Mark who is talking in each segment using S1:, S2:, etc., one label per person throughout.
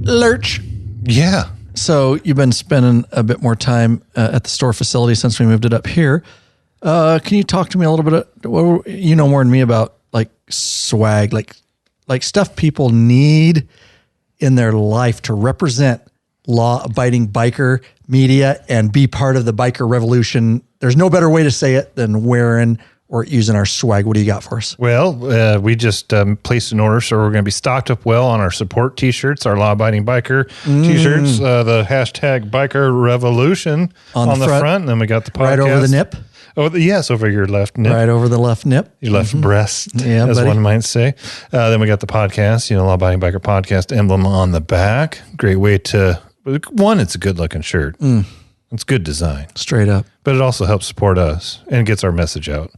S1: Lurch.
S2: Yeah.
S1: So you've been spending a bit more time at the store facility since we moved it up here. Can you talk to me a little bit? You know more than me about like swag, like stuff people need in their life to represent law-abiding biker media and be part of the biker revolution. There's no better way to say it than wearing or using our swag. What do you got for us?
S2: Well, we just placed an order, so we're going to be stocked up well on our support T-shirts, our law-abiding biker T-shirts, the hashtag biker revolution on the front. And then we got the podcast.
S1: Right over the nip.
S2: Oh, yes, over your left nip.
S1: Right over the left nip.
S2: Your left breast,
S1: yeah,
S2: as
S1: buddy.
S2: one might say. Then we got the podcast, Law-Abiding Biker Podcast emblem on the back. Great way to, one, it's a good-looking shirt. It's good design.
S1: Straight up.
S2: But it also helps support us and gets our message out.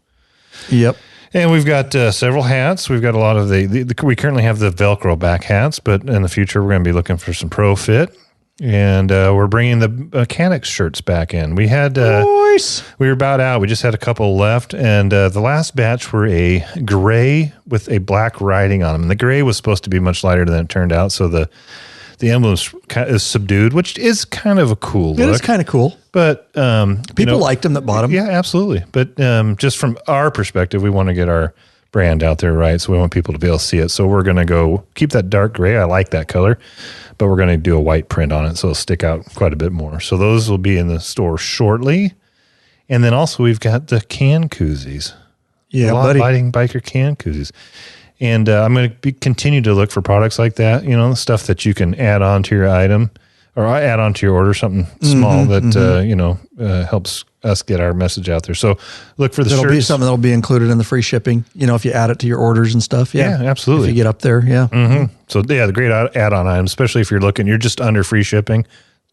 S1: Yep.
S2: And we've got several hats. We've got a lot of we currently have the Velcro back hats, but in the future, we're going to be looking for some Pro Fit. And we're bringing the mechanics shirts back in. We had,
S1: nice.
S2: We were about out. We just had a couple left. And the last batch were a gray with a black writing on them. And the gray was supposed to be much lighter than it turned out. So the emblem is subdued, which is kind of a cool look.
S1: It is kind of cool.
S2: But
S1: people liked them that bought them.
S2: Yeah, absolutely. But just from our perspective, we want to get our brand out there, right? So we want people to be able to see it. So we're going to go keep that dark gray. I like that color. But we're going to do a white print on it, so it'll stick out quite a bit more. So those will be in the store shortly. And then also we've got the can koozies.
S1: Yeah, buddy.
S2: Law-abiding biker can koozies. And I'm going to continue to look for products like that, stuff that you can add on to your item or add on to your order, something small that, helps us get our message out there. So look for the shirts.
S1: It'll be something that'll be included in the free shipping, if you add it to your orders and stuff.
S2: Yeah, absolutely.
S1: If you get up there, yeah.
S2: Mm-hmm. So yeah, the great add-on items, especially if you're just under free shipping,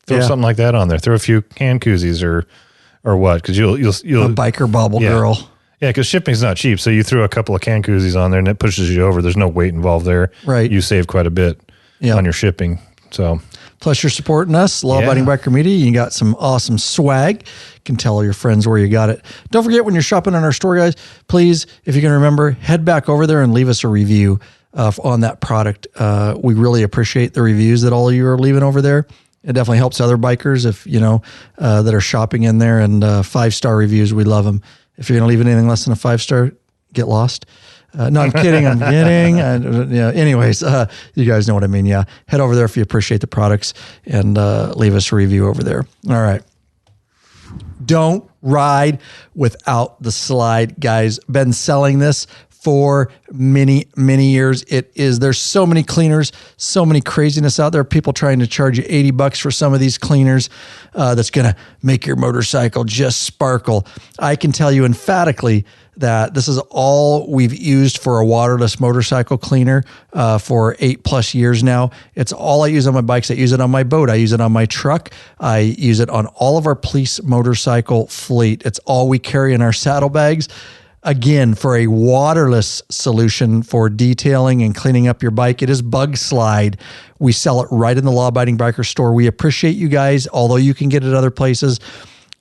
S2: throw something like that on there. Throw a few can koozies or what, because you'll
S1: a biker bobble girl.
S2: Yeah, because shipping's not cheap. So you throw a couple of can koozies on there and it pushes you over. There's no weight involved there.
S1: Right.
S2: You save quite a bit on your shipping. So
S1: plus you're supporting us, Law-Abiding Biker Media. You got some awesome swag. You can tell your friends where you got it. Don't forget, when you're shopping on our store, guys, please, if you can remember, head back over there and leave us a review on that product. We really appreciate the reviews that all of you are leaving over there. It definitely helps other bikers if, that are shopping in there, and 5-star reviews. We love them. If you're going to leave anything less than a 5-star, get lost. No, I'm kidding. I'm kidding. Anyways, you guys know what I mean. Yeah. Head over there if you appreciate the products and leave us a review over there. All right. Don't ride without the slide, guys. Been selling this for many, many years. There's so many cleaners, so many craziness out there. People trying to charge you $80 for some of these cleaners that's going to make your motorcycle just sparkle. I can tell you emphatically that this is all we've used for a waterless motorcycle cleaner for 8+ years now. It's all I use on my bikes. I use it on my boat. I use it on my truck. I use it on all of our police motorcycle fleet. It's all we carry in our saddlebags. Again, for a waterless solution for detailing and cleaning up your bike, it is Bug Slide. We sell it right in the Law-Abiding Biker store. We appreciate you guys. Although you can get it other places,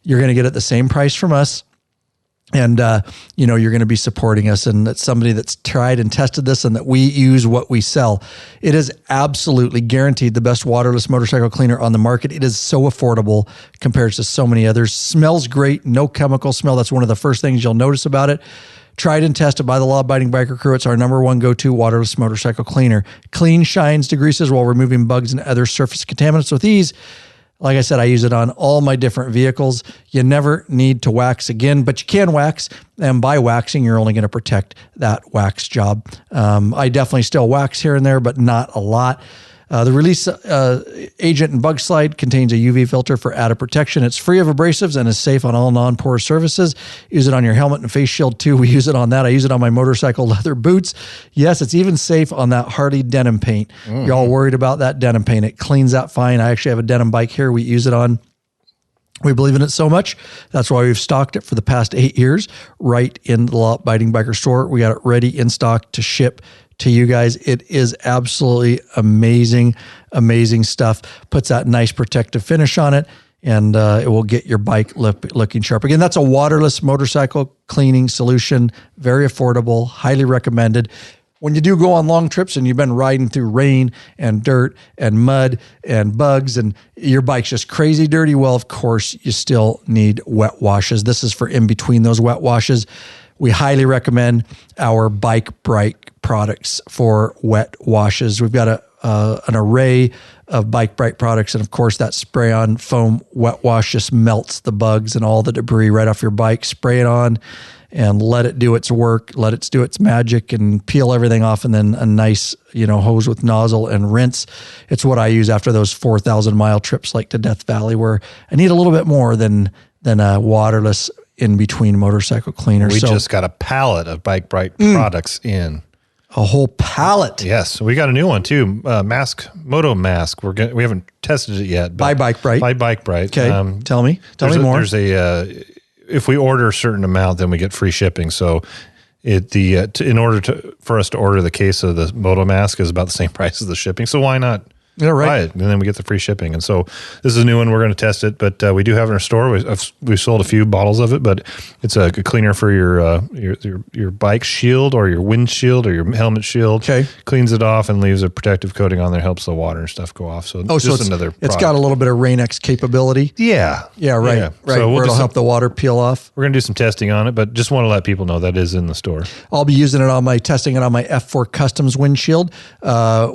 S1: you're going to get it the same price from us. And, you're going to be supporting us, and that's somebody that's tried and tested this and that we use what we sell. It is absolutely guaranteed the best waterless motorcycle cleaner on the market. It is so affordable compared to so many others. Smells great. No chemical smell. That's one of the first things you'll notice about it. Tried and tested by the Law-Abiding Biker crew. It's our #1 go-to waterless motorcycle cleaner. Clean, shines, degreases while removing bugs and other surface contaminants with ease. Like I said, I use it on all my different vehicles. You never need to wax again, but you can wax. And by waxing, you're only going to protect that wax job. I definitely still wax here and there, but not a lot. The release agent in Bug Slide contains a UV filter for added protection. It's free of abrasives and is safe on all non-porous surfaces. Use it on your helmet and face shield too. We use it on that. I use it on my motorcycle leather boots. Yes, it's even safe on that Harley denim paint. Y'all worried about that denim paint. It cleans that fine. I actually have a denim bike here we use it on. We believe in it so much. That's why we've stocked it for the past 8 years right in the Law-Abiding Biker store. We got it ready in stock to ship to you guys. It is absolutely amazing, amazing stuff. Puts that nice protective finish on it, and it will get your bike looking sharp. Again, that's a waterless motorcycle cleaning solution. Very affordable, highly recommended. when you do go on long trips and you've been riding through rain and dirt and mud and bugs and your bike's just crazy dirty, well, of course, you still need wet washes. This is for in between those wet washes. We highly recommend our Bike Bright products for wet washes. We've got an array of Bike Bright products, and of course, that spray-on foam wet wash just melts the bugs and all the debris right off your bike. Spray it on and let it do its work, let it do its magic and peel everything off, and then a nice, hose with nozzle and rinse. It's what I use after those 4,000-mile trips like to Death Valley, where I need a little bit more than a waterless in-between motorcycle cleaner.
S2: We just got a pallet of Bike Bright products in.
S1: A whole pallet.
S2: Yes. We got a new one too. Moto mask. We haven't tested it yet.
S1: By Bike Bright.
S2: By Bike Bright.
S1: Okay. Tell me more.
S2: There's if we order a certain amount, then we get free shipping. So in order for us to order the case of the Moto mask is about the same price as the shipping. So why not?
S1: Yeah, right.
S2: Buy it, and then we get the free shipping. And so this is a new one. We're going to test it, but we do have it in our store. We've sold a few bottles of it, but it's a cleaner for your bike shield or your windshield or your helmet shield.
S1: Okay.
S2: Cleans it off and leaves a protective coating on there. Helps the water and stuff go off. So another product.
S1: It's got a little bit of Rain-X capability.
S2: Yeah.
S1: Yeah, right.
S2: Yeah.
S1: Right.
S2: So
S1: where it'll help the water peel off.
S2: We're going to do some testing on it, but just want to let people know that is in the store.
S1: I'll be using it testing it on my F4 Customs windshield,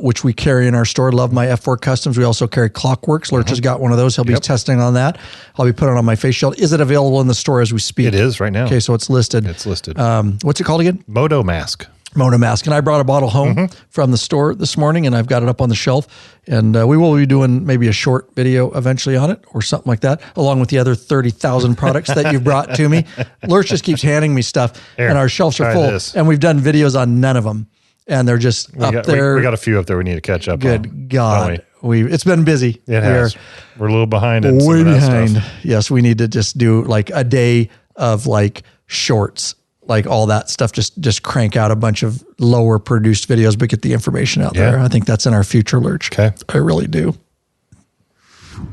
S1: which we carry in our store. Love my F4 Customs. We also carry Clockworks. Lurch has got one of those. He'll be testing on that. I'll be putting it on my face shield. Is it available in the store as we speak?
S2: It is right now.
S1: Okay, so it's listed.
S2: It's listed.
S1: What's it called again?
S2: Moto mask.
S1: Moto mask. And I brought a bottle home from the store this morning, and I've got it up on the shelf. And we will be doing maybe a short video eventually on it or something like that, along with the other 30,000 products that you've brought to me. Lurch just keeps handing me stuff, and our shelves are full. And we've done videos on none of them. And they're just up there.
S2: We got a few up there we need to catch up on.
S1: Good God. It's been busy.
S2: It has. We're a little behind.
S1: Way behind. Yes, we need to just do like a day of like shorts, like all that stuff. Just crank out a bunch of lower produced videos, but get the information out there. I think that's in our future, Lurch.
S2: Okay.
S1: I really do.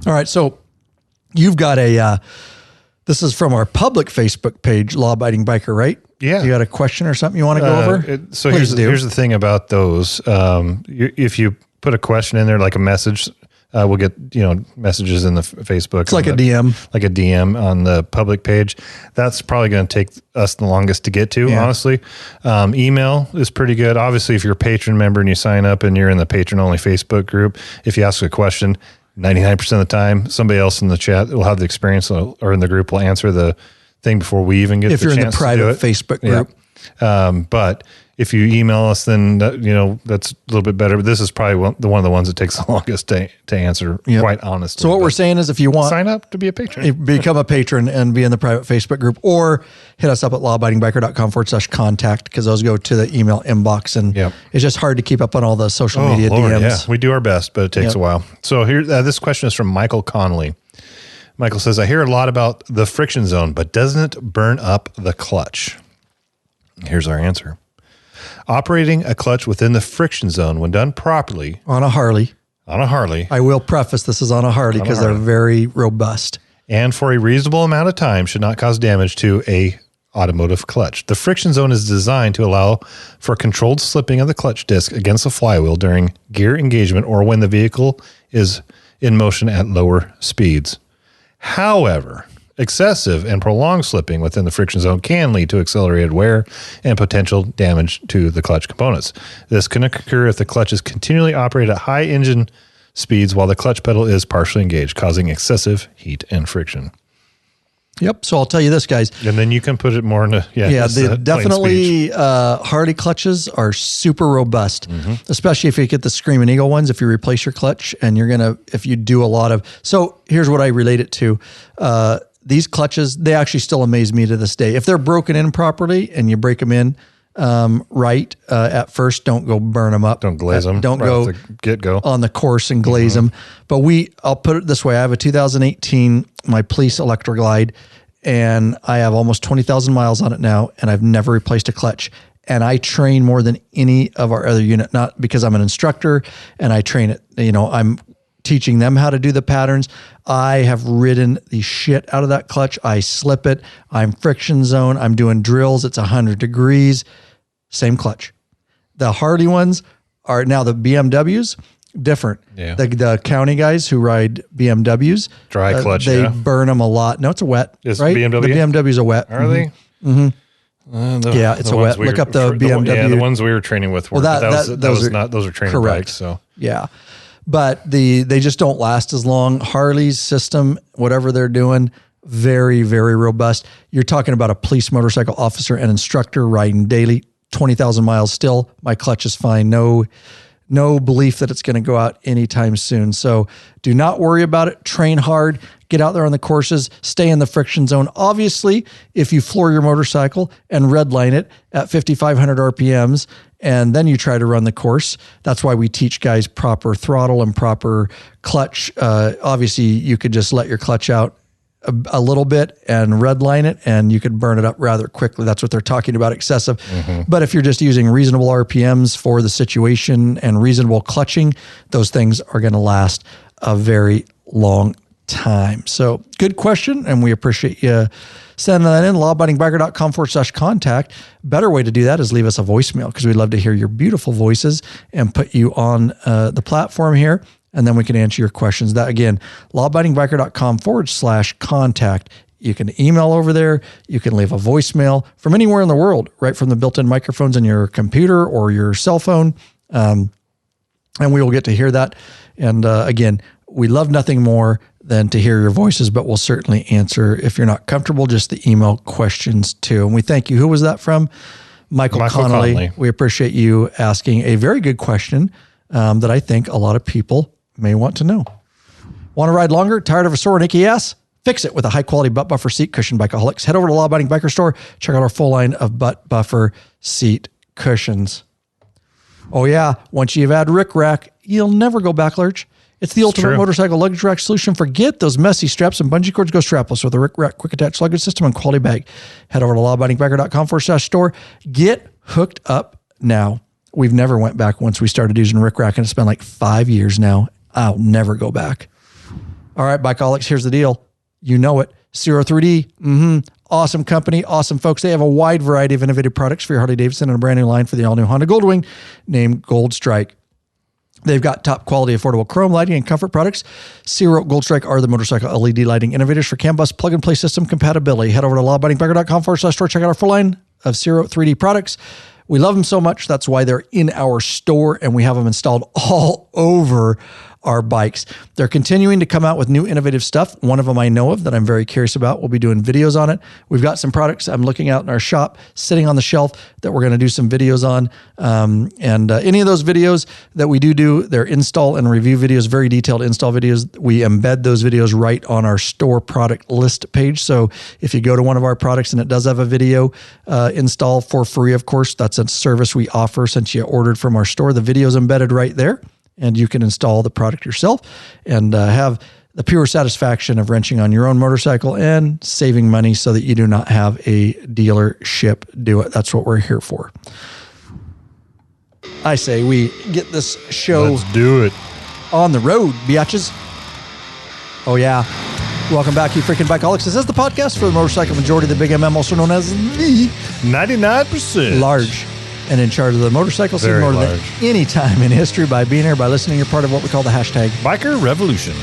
S1: All right. So you've got this is from our public Facebook page, Law Abiding Biker, right?
S2: Yeah.
S1: You got a question or something you want to go over?
S2: Here's the thing about those. If you put a question in there, like a message, we'll get, messages in the Facebook.
S1: It's like a DM.
S2: Like a DM on the public page. That's probably going to take us the longest to get to, honestly. Email is pretty good. Obviously, if you're a patron member and you sign up and you're in the patron-only Facebook group, if you ask a question, 99% of the time, somebody else in the chat will have the experience or in the group will answer the thing before we even get the chance to do it.
S1: If you're in the private Facebook group.
S2: Yeah. But if you email us, then that's a little bit better. But this is probably one of the ones that takes the longest to answer, quite honestly.
S1: So what we're saying is if you want...
S2: sign up to be a patron.
S1: Become a patron and be in the private Facebook group, or hit us up at lawabidingbiker.com/contact, because those go to the email inbox. And it's just hard to keep up on all the social media DMs.
S2: Yeah, we do our best, but it takes a while. So here, this question is from Michael Connolly. Michael says, I hear a lot about the friction zone, but doesn't it burn up the clutch? Here's our answer. Operating a clutch within the friction zone when done properly.
S1: On a Harley.
S2: I
S1: will preface this is on a Harley because they're very robust.
S2: And for a reasonable amount of time should not cause damage to a automotive clutch. The friction zone is designed to allow for controlled slipping of the clutch disc against the flywheel during gear engagement or when the vehicle is in motion at lower speeds. However, excessive and prolonged slipping within the friction zone can lead to accelerated wear and potential damage to the clutch components. This can occur if the clutch is continually operated at high engine speeds while the clutch pedal is partially engaged, causing excessive heat and friction.
S1: Yep. So I'll tell you this, guys.
S2: And then you can put it more into
S1: definitely Harley clutches are super robust, especially if you get the Screaming Eagle ones. If you replace your clutch and if you do a lot of. So here's what I relate it to. These clutches, they actually still amaze me to this day. If they're broken in properly and you break them in right at first, don't go burn them up.
S2: Don't glaze them.
S1: Don't go
S2: get-go
S1: on the course and glaze them. But I'll put it this way. I have a 2018, my Police Electroglide, and I have almost 20,000 miles on it now, and I've never replaced a clutch. And I train more than any of our other unit, not because I'm an instructor and I train it. I'm teaching them how to do the patterns. I have ridden the shit out of that clutch. I slip it. I'm friction zone. I'm doing drills. It's 100 degrees. Same clutch. The Harley ones are now the BMWs. Different.
S2: Yeah.
S1: The county guys who ride BMWs,
S2: dry clutch.
S1: They burn them a lot. No, it's a wet.
S2: It's
S1: right?
S2: BMW.
S1: The BMW's a wet.
S2: Are they?
S1: Yeah, it's a wet. Look up the BMW.
S2: The ones we were training with were. Those are training
S1: correct.
S2: bikes. So
S1: yeah, but they just don't last as long. Harley's system, whatever they're doing, very, very robust. You're talking about a police motorcycle officer and instructor riding daily, 20,000 miles. Still, my clutch is fine. No belief that it's going to go out anytime soon. So do not worry about it. Train hard. Get out there on the courses. Stay in the friction zone. Obviously, if you floor your motorcycle and redline it at 5,500 RPMs, and then you try to run the course, that's why we teach guys proper throttle and proper clutch. Obviously, you could just let your clutch out a little bit and redline it, and you could burn it up rather quickly. That's what they're talking about, excessive. But if you're just using reasonable RPMs for the situation and reasonable clutching, those things are going to last a very long time. So good question, and we appreciate you sending that in. lawabidingbiker.com/contact. Better way to do that is leave us a voicemail, because we'd love to hear your beautiful voices and put you on the platform here, and then we can answer your questions. That again, lawabidingbiker.com/contact. You can email over there. You can leave a voicemail from anywhere in the world, right from the built-in microphones in your computer or your cell phone. And we will get to hear that. And again, we love nothing more than to hear your voices, but we'll certainly answer, if you're not comfortable, just the email questions too. And we thank you. Who was that from? Michael Connolly. We appreciate you asking a very good question that I think a lot of people may want to know. Want to ride longer? Tired of a sore and achy ass? Fix it with a high-quality butt buffer seat cushion. Bikeaholics. Head over to Law Abiding Biker Store. Check out our full line of butt buffer seat cushions. Oh yeah, once you've had Rick Rack, you'll never go back, Lurch. It's the ultimate motorcycle luggage rack solution. Forget those messy straps and bungee cords. Go strapless with a Rick Rack quick attach luggage system and quality bag. Head over to lawabidingbiker.com/store. Get hooked up now. We've never went back once we started using Rick Rack, and it's been like 5 years now. I'll never go back. All right, Bikeaholics, here's the deal. You know it. 03D. Awesome company. Awesome folks. They have a wide variety of innovative products for your Harley-Davidson and a brand new line for the all-new Honda Goldwing named Gold Strike. They've got top quality, affordable chrome lighting and comfort products. Zero Gold Strike are the motorcycle LED lighting innovators for CAN bus plug-and-play system compatibility. Head over to lawabidingbiker.com/store. Check out our full line of 03D products. We love them so much. That's why they're in our store, and we have them installed all over our bikes. They're continuing to come out with new innovative stuff. One of them I know of that I'm very curious about. We'll be doing videos on it. We've got some products I'm looking out in our shop sitting on the shelf that we're going to do some videos on. Any of those videos that we do, they're install and review videos, very detailed install videos. We embed those videos right on our store product list page. So if you go to one of our products and it does have a video install for free, of course, that's a service we offer since you ordered from our store. The video's embedded right there, and you can install the product yourself and have the pure satisfaction of wrenching on your own motorcycle and saving money so that you do not have a dealership do it. That's what we're here for. I say we get this show
S2: Let's do it.
S1: on the road, biatches. Oh, yeah. Welcome back, you freaking Bikeaholics. This is the podcast for the motorcycle majority, the Big MM, also known as the
S2: 99%.
S1: Large. And in charge of the motorcycle scene more than any time in history. By being here, by listening, you're part of what we call the hashtag
S2: Biker Revolution.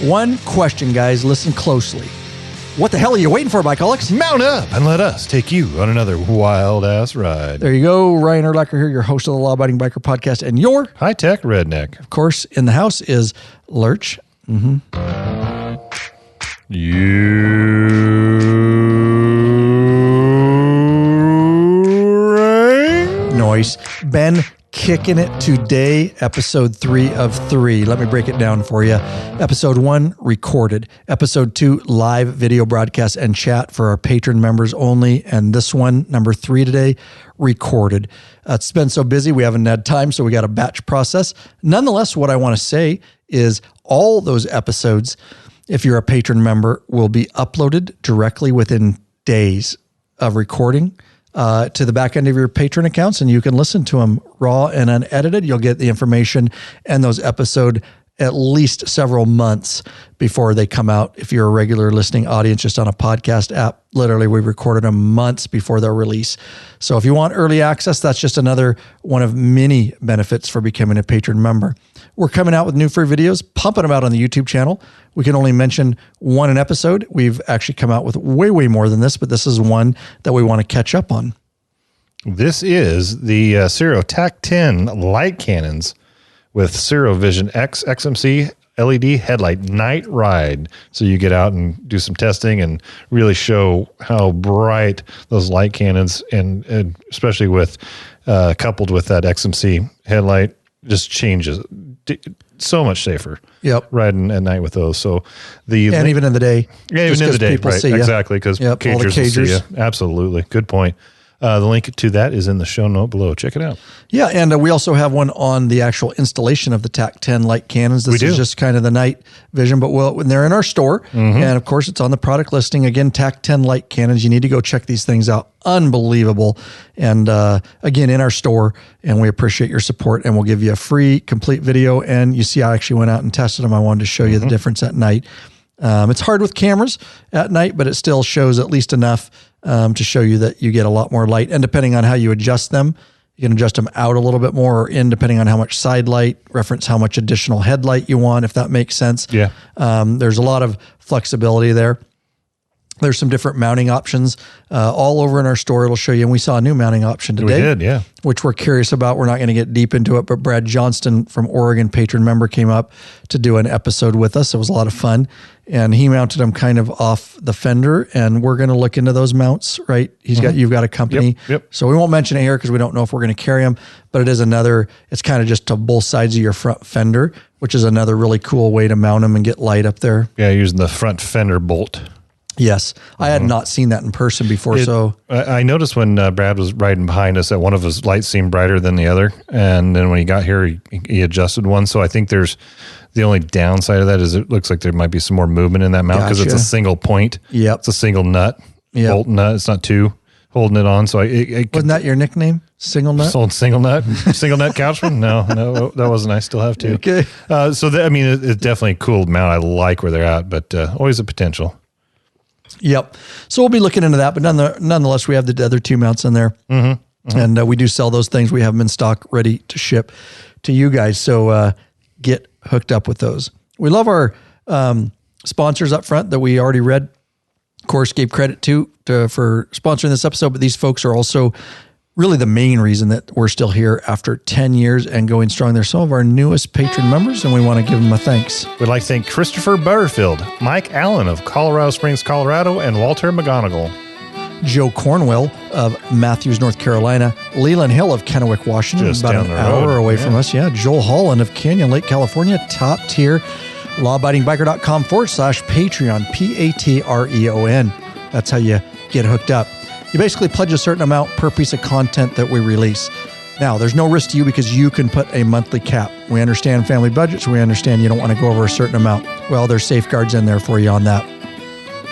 S1: One question, guys. Listen closely. What the hell are you waiting for, Bikeaholics?
S2: Mount up and let us take you on another wild-ass ride.
S1: There you go. Ryan Erlacher here, your host of the Law Abiding Biker Podcast, and your
S2: high-tech redneck.
S1: Of course, in the house is Lurch. Noise. Ben kicking it today, episode 3 of 3. Let me break it down for you. Episode 1, recorded. Episode 2, live video broadcast and chat for our patron members only. And this one, number 3 today, recorded. It's been so busy, we haven't had time, so we got a batch process. Nonetheless, what I want to say is all those episodes, if you're a patron member, will be uploaded directly within days of recording to the back end of your patron accounts, and you can listen to them raw and unedited. You'll get the information and those episode at least several months before they come out. If you're a regular listening audience just on a podcast app, literally we recorded them months before their release. So if you want early access, that's just another one of many benefits for becoming a patron member. We're coming out with new free videos, pumping them out on the YouTube channel. We can only mention one an episode. We've actually come out with way more than this, but this is one that we want to catch up on.
S2: This is the Ciro TAC-10 light cannons with Ciro Vision X XMC LED headlight night ride. So you get out and do some testing and really show how bright those light cannons, and especially with coupled with that XMC headlight, just changes. So much safer.
S1: Yep.
S2: Riding at night with those. So
S1: and even in the day.
S2: Yeah, even in the day. Right. Exactly. Because
S1: cagers will see you.
S2: Absolutely. Good point. The link to that is in the show note below. Check it out.
S1: Yeah, and we also have one on the actual installation of the TAC-10 light cannons. This is just kind of the night vision, but when they're in our store, and of course it's on the product listing. Again, TAC-10 light cannons. You need to go check these things out. Unbelievable. And again, in our store, and we appreciate your support, and we'll give you a free complete video. And you see, I actually went out and tested them. I wanted to show you the difference at night. It's hard with cameras at night, but it still shows at least enough to show you that you get a lot more light. And depending on how you adjust them, you can adjust them out a little bit more or in, depending on how much side light, reference how much additional headlight you want, if that makes sense.
S2: Yeah.
S1: There's a lot of flexibility there. There's some different mounting options all over in our store. It'll show you. And we saw a new mounting option today.
S2: We did, yeah.
S1: Which we're curious about. We're not going to get deep into it, but Brad Johnston from Oregon, patron member, came up to do an episode with us. It was a lot of fun. And he mounted them kind of off the fender. And we're going to look into those mounts, right? You've got a company.
S2: Yep.
S1: So we won't mention it here because we don't know if we're going to carry them. But it is it's kind of just to both sides of your front fender, which is another really cool way to mount them and get light up there.
S2: Yeah, using the front fender bolt.
S1: Yes. I had not seen that in person before. So
S2: I noticed when Brad was riding behind us that one of his lights seemed brighter than the other. And then when he got here, he adjusted one. So I think the only downside of that is it looks like there might be some more movement in that mount because it's a single point.
S1: Yep.
S2: It's a single nut, bolt nut. It's not two holding it on. So
S1: wasn't that your nickname? Single nut?
S2: Sold single nut? Single nut couchman? No, that wasn't. I still have two.
S1: Okay.
S2: It's definitely a cool mount. I like where they're at, but always a potential.
S1: Yep. So we'll be looking into that, but nonetheless, we have the other two mounts in there, and we do sell those things. We have them in stock, ready to ship to you guys. So get hooked up with those. We love our sponsors up front that we already read. Of course, gave credit to for sponsoring this episode, but these folks are also really the main reason that we're still here after 10 years and going strong. They're some of our newest patron members, and we want to give them a thanks.
S2: We'd like to thank Christopher Butterfield, Mike Allen of Colorado Springs, Colorado, and Walter McGonigal.
S1: Joe Cornwell of Matthews, North Carolina. Leland Hill of Kennewick, Washington,
S2: just
S1: about an hour away from us. Yeah. Joel Holland of Canyon Lake, California. Top tier. lawabidingbiker.com/Patreon, Patreon. That's how you get hooked up. You basically pledge a certain amount per piece of content that we release. Now, there's no risk to you because you can put a monthly cap. We understand family budgets. We understand you don't want to go over a certain amount. Well, there's safeguards in there for you on that.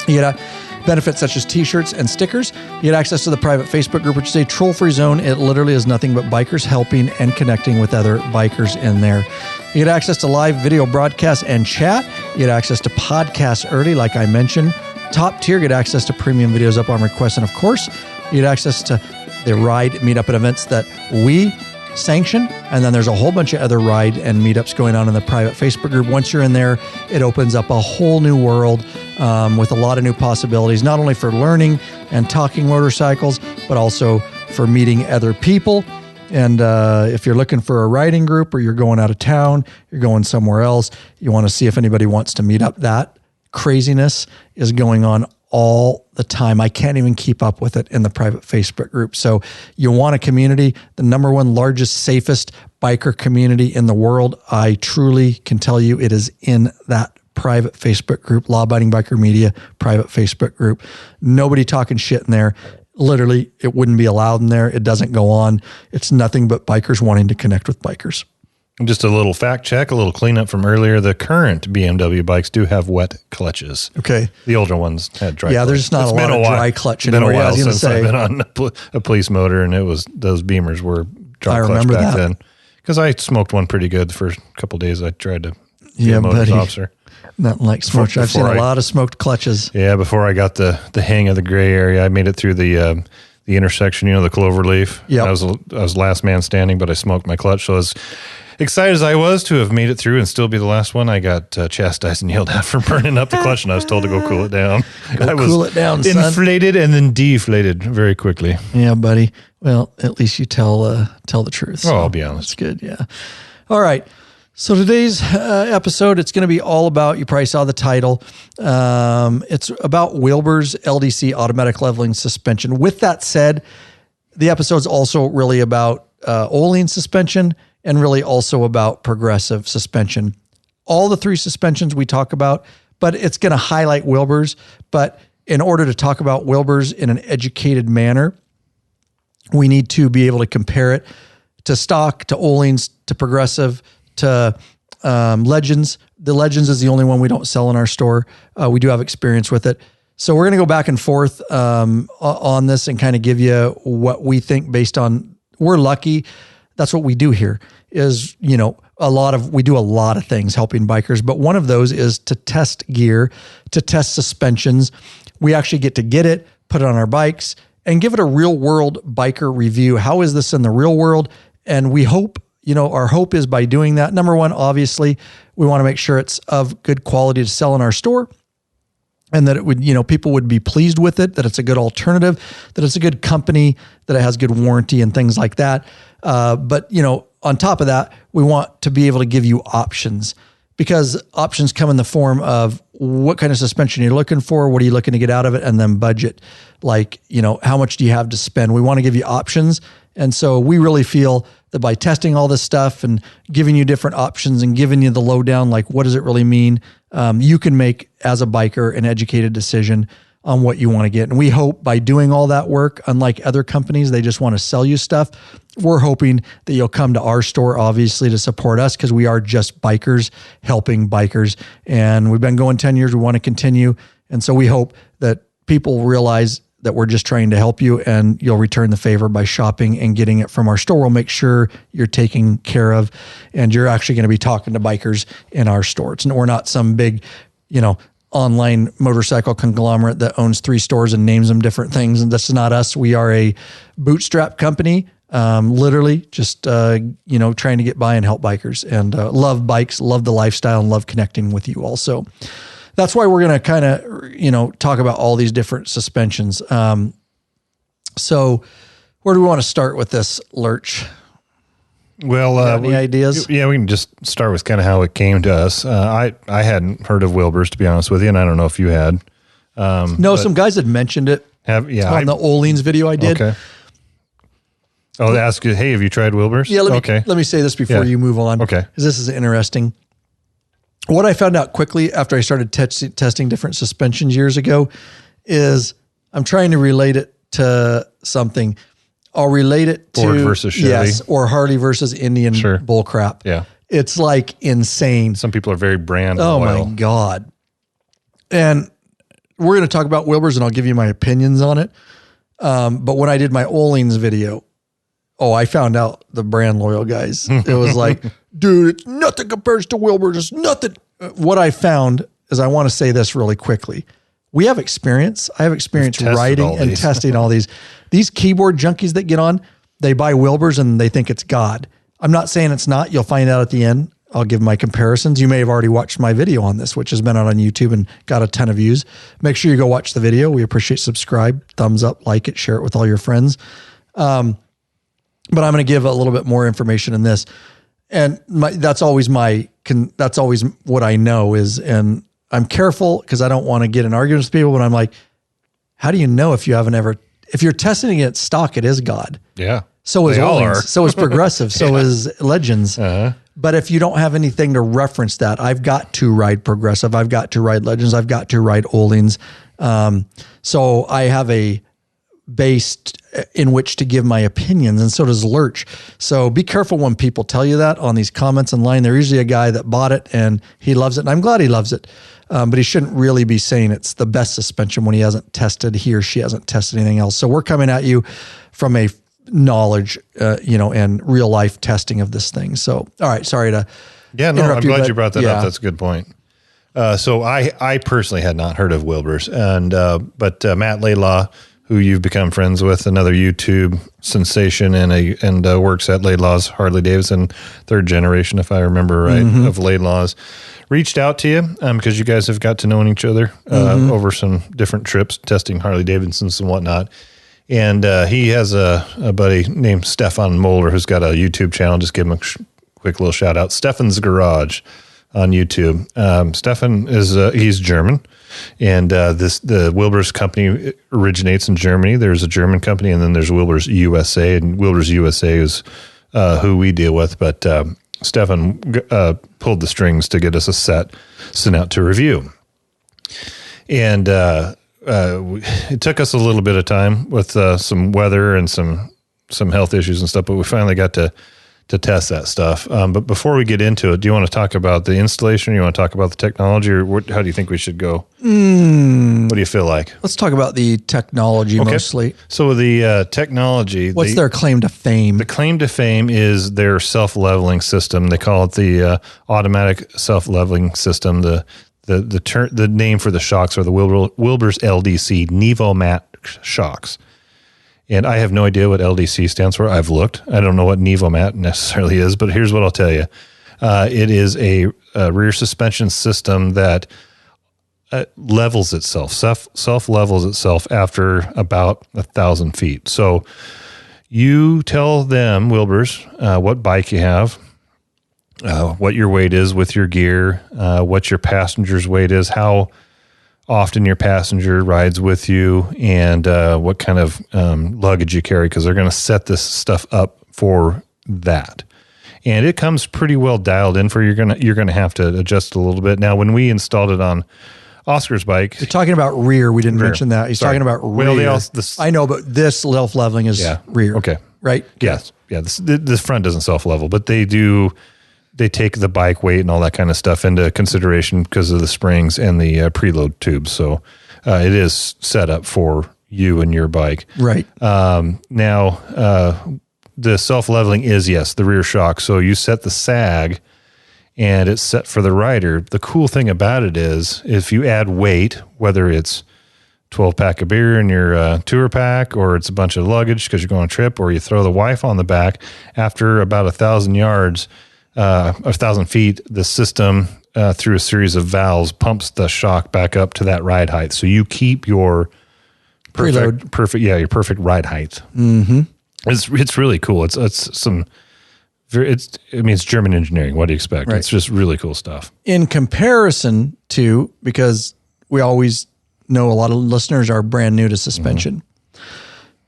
S1: You get benefits such as t-shirts and stickers. You get access to the private Facebook group, which is a troll-free zone. It literally is nothing but bikers helping and connecting with other bikers in there. You get access to live video broadcasts and chat. You get access to podcasts early, like I mentioned. Top tier, get access to premium videos up on request. And of course, you get access to the ride meetup and events that we sanction. And then there's a whole bunch of other ride and meetups going on in the private Facebook group. Once you're in there, it opens up a whole new world with a lot of new possibilities, not only for learning and talking motorcycles, but also for meeting other people. And if you're looking for a riding group or you're going out of town, you're going somewhere else, you want to see if anybody wants to meet up, that craziness is going on all the time. I can't even keep up with it in the private Facebook group. So you want a community, the number one largest, safest biker community in the world. I truly can tell you it is in that private Facebook group, Law Abiding Biker Media private Facebook group. Nobody talking shit in there. Literally, it wouldn't be allowed in there. It doesn't go on. It's nothing but bikers wanting to connect with bikers.
S2: Just a little fact check, a little cleanup from earlier. The current BMW bikes do have wet clutches.
S1: Okay.
S2: The older ones had dry clutch.
S1: Yeah, there's just not a lot of dry clutch anymore.
S2: It's been a while since I've been on a police motor, and those Beamers were dry clutch back then. Because I smoked one pretty good the first couple of days I tried to be a motors officer.
S1: Nothing like smoked. I've seen a lot of smoked clutches.
S2: Yeah, before I got the hang of the gray area, I made it through the intersection, the clover leaf.
S1: Yeah,
S2: I was last man standing, but I smoked my clutch. So as excited as I was to have made it through and still be the last one, I got chastised and yelled at for burning up the clutch, and I was told to go cool it down.
S1: Cool it down, son.
S2: Inflated and then deflated very quickly.
S1: Yeah, buddy. Well, at least you tell the truth.
S2: So I'll be honest.
S1: That's good. Yeah. All right. So today's episode, it's going to be all about, you probably saw the title. It's about Wilbers LDC automatic leveling suspension. With that said, the episode's also really about Öhlins suspension and really also about progressive suspension. All the three suspensions we talk about, but it's going to highlight Wilbers. But in order to talk about Wilbers in an educated manner, we need to be able to compare it to stock, to Öhlins, to progressive, to Legends. The Legends is the only one we don't sell in our store. We do have experience with it. So we're going to go back and forth on this and kind of give you what we think based on, we're lucky. That's what we do here is, we do a lot of things helping bikers, but one of those is to test gear, to test suspensions. We actually get to get it, put it on our bikes, and give it a real world biker review. How is this in the real world? And we hope, our hope is by doing that, number one, obviously, we want to make sure it's of good quality to sell in our store and that it would, people would be pleased with it, that it's a good alternative, that it's a good company, that it has good warranty and things like that. But on top of that, we want to be able to give you options, because options come in the form of what kind of suspension you're looking for, what are you looking to get out of it, and then budget. Like, how much do you have to spend? We want to give you options. And so we really feel that by testing all this stuff and giving you different options and giving you the lowdown, like what does it really mean? You can make, as a biker, an educated decision on what you want to get. And we hope by doing all that work, unlike other companies, they just want to sell you stuff. We're hoping that you'll come to our store, obviously, to support us, because we are just bikers helping bikers. And we've been going 10 years. We want to continue. And so we hope that people realize that we're just trying to help you, and you'll return the favor by shopping and getting it from our store. We'll make sure you're taken care of, and you're actually going to be talking to bikers in our store. We're not some big, online motorcycle conglomerate that owns 3 stores and names them different things. And that's not us. We are a bootstrap company, literally just, trying to get by and help bikers, and love bikes, love the lifestyle, and love connecting with you also. That's why we're going to kind of, talk about all these different suspensions. So where do we want to start with this, Lurch?
S2: Well,
S1: any ideas?
S2: Yeah, we can just start with kind of how it came to us. I hadn't heard of Wilbers, to be honest with you, and I don't know if you had.
S1: No, some guys had mentioned it on the Öhlins video I did.
S2: Okay. Oh, they ask you, hey, have you tried Wilbers?
S1: Yeah, let me say this before you move on.
S2: Okay.
S1: Because this is interesting. What I found out quickly after I started testing different suspensions years ago is I'm trying to relate it to something. I'll relate it to
S2: Ford versus Chevy.
S1: Yes, or Harley versus Indian bullcrap.
S2: Yeah.
S1: It's like insane.
S2: Some people are very brand
S1: loyal. My God. And we're going to talk about Wilbers, and I'll give you my opinions on it. But when I did my Öhlins video, I found out the brand loyal guys. It was like, dude, it's nothing compares to Wilbers. It's nothing. What I found is, I want to say this really quickly. We have experience. I have experience riding and testing all these. These keyboard junkies that get on, they buy Wilbers and they think it's God. I'm not saying it's not. You'll find out at the end. I'll give my comparisons. You may have already watched my video on this, which has been out on YouTube and got a ton of views. Make sure you go watch the video. We appreciate subscribe, thumbs up, like it, share it with all your friends. But I'm going to give a little bit more information in this. And that's always what I know is, and I'm careful because I don't want to get in arguments with people, but I'm like, how do you know if you're testing against stock, it is God.
S2: Yeah.
S1: So is Öhlins, so is Progressive, so is Legends.
S2: Uh-huh.
S1: But if you don't have anything to reference that, I've got to ride Progressive, I've got to ride Legends, I've got to ride Öhlins. So I have a base in which to give my opinions, and so does Lurch. So be careful when people tell you that on these comments online. They're usually a guy that bought it and he loves it, and I'm glad he loves it. But he shouldn't really be saying it's the best suspension when he or she hasn't tested anything else. So we're coming at you from a knowledge, and real life testing of this thing. So, all right, sorry to
S2: Yeah, no, I'm glad you brought that
S1: yeah.
S2: up. That's a good point. So I personally had not heard of Wilbers, but Matt Laidlaw, who you've become friends with, another YouTube sensation, and works at Laidlaw's Harley-Davidson, third generation, if I remember right, of Laidlaw's, reached out to you because you guys have got to know each other over some different trips, testing Harley-Davidsons and whatnot. And he has a buddy named Stefan Moeller who's got a YouTube channel. Just give him a quick little shout out. Stefan's Garage on YouTube. Stefan is he's German, and the Wilbers company originates in Germany. There's a German company, and then there's Wilbers USA, and Wilbers USA is who we deal with. But Stefan pulled the strings to get us a set sent out to review, and it took us a little bit of time with some weather and some health issues and stuff, but we finally got to test that stuff. But before we get into it, do you want to talk about the installation? Or you want to talk about the technology, or how do you think we should go? What do you feel like?
S1: Let's talk about the technology mostly.
S2: So the technology.
S1: What's their claim to fame?
S2: The claim to fame is their self-leveling system. They call it the automatic self-leveling system. The name for the shocks are the Wilbers LDC Nivomat shocks. And I have no idea what LDC stands for. I've looked. I don't know what Nivomat necessarily is, but here's what I'll tell you. It is a rear suspension system that levels itself, self-levels itself after about 1,000 feet. So you tell them, Wilbers, what bike you have, what your weight is with your gear, what your passenger's weight is, how often your passenger rides with you, and what kind of luggage you carry, because they're going to set this stuff up for that. And it comes pretty well dialed in for you're gonna have to adjust a little bit. Now, when we installed it on Oscar's bike,
S1: you're talking about rear. We didn't mention that. He's talking about rear.
S2: Well,
S1: I know, but this self-leveling is rear.
S2: Okay,
S1: right?
S2: Yes, yeah. This front doesn't self-level, but they do. They take the bike weight and all that kind of stuff into consideration because of the springs and the preload tubes. So it is set up for you and your bike.
S1: Right.
S2: Now, the self-leveling is, yes, the rear shock. So you set the sag and it's set for the rider. The cool thing about it is if you add weight, whether it's 12-pack of beer in your tour pack, or it's a bunch of luggage because you're going on a trip, or you throw the wife on the back, after about 1,000 yards, 1,000 feet, the system through a series of valves pumps the shock back up to that ride height. So you keep your perfect ride height. Mm-hmm. It's really cool. It's German engineering. What do you expect? Right. It's just really cool stuff. In comparison
S1: to, because we always know a lot of listeners are brand new to suspension,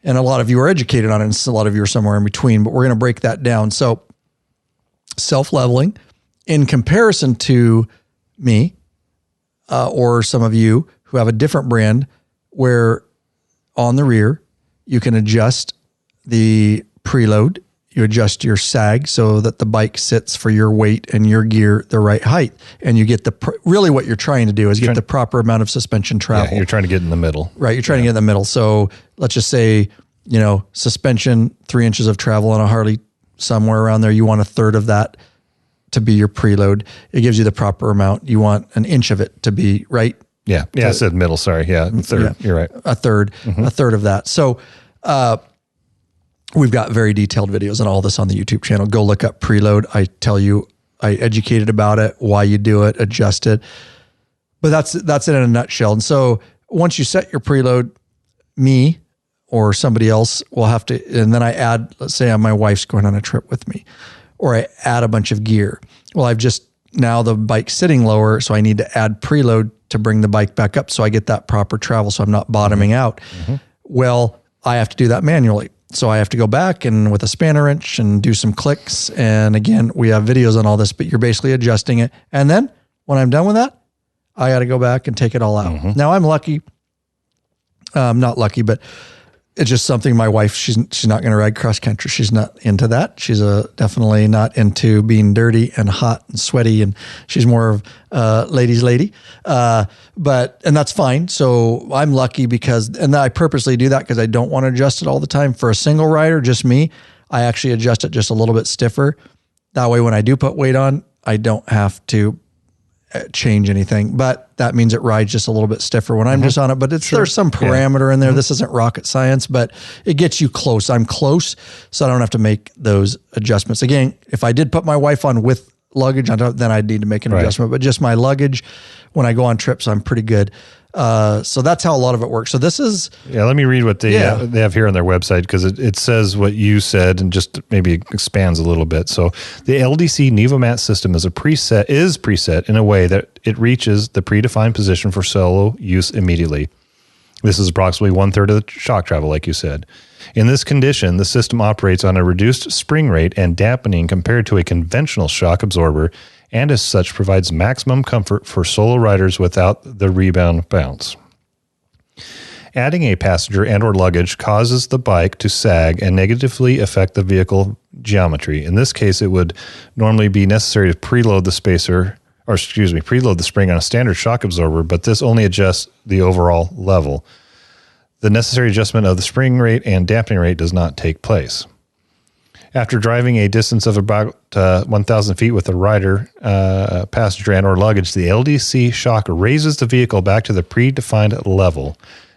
S1: and a lot of you are educated on it, and a lot of you are somewhere in between. But we're going to break that down. So, self-leveling, in comparison to me or some of you who have a different brand, where on the rear you can adjust the preload, you adjust your sag so that the bike sits for your weight and your gear the right height, and you get really what you're trying to do is get the proper amount of suspension travel.
S2: Yeah, you're trying to get in the middle.
S1: Right, you're trying to get in the middle. So let's just say, suspension, 3 inches of travel on a Harley, somewhere around there, you want a third of that to be your preload. It gives you the proper amount. You want an inch of it to be right.
S2: Yeah. I said middle. Sorry. Yeah. Third. Yeah, you're right.
S1: A third of that. So, we've got very detailed videos on all this on the YouTube channel. Go look up preload. I tell you, I educated about it, why you do it, adjust it. But that's it in a nutshell. And so once you set your preload, me or somebody else will have to, and then I add, let's say my wife's going on a trip with me, or I add a bunch of gear. Well, now the bike's sitting lower, so I need to add preload to bring the bike back up so I get that proper travel so I'm not bottoming out. Mm-hmm. Well, I have to do that manually. So I have to go back and with a spanner wrench and do some clicks. And again, we have videos on all this, but you're basically adjusting it. And then when I'm done with that, I got to go back and take it all out. Mm-hmm. Now I'm lucky. Not lucky, but it's just something my wife, she's not going to ride cross country. She's not into that. She's definitely not into being dirty and hot and sweaty. And she's more of a ladies' lady. And that's fine. So I'm lucky and I purposely do that because I don't want to adjust it all the time. For a single rider, just me, I actually adjust it just a little bit stiffer. That way, when I do put weight on, I don't have to change anything, but that means it rides just a little bit stiffer when I'm just on it, but there's some parameter in there. This isn't rocket science, but it gets you close. I'm close, so I don't have to make those adjustments. Again, if I did put my wife on with luggage on top, then I'd need to make an adjustment, but just my luggage when I go on trips, I'm pretty good. So that's how a lot of it works. So this is...
S2: Yeah, let me read what they have here on their website, because it says what you said and just maybe expands a little bit. So the LDC Nivomat system is preset in a way that it reaches the predefined position for solo use immediately. This is approximately 1/3 of the shock travel, like you said. In this condition, the system operates on a reduced spring rate and dampening compared to a conventional shock absorber, and as such provides maximum comfort for solo riders without the rebound bounce. Adding a passenger and or luggage causes the bike to sag and negatively affect the vehicle geometry. In this case, it would normally be necessary to preload the spring on a standard shock absorber, but this only adjusts the overall level. The necessary adjustment of the spring rate and dampening rate does not take place. After driving a distance of about 1,000 feet with a rider, passenger, and or luggage, the LDC shock raises the vehicle back to the predefined level.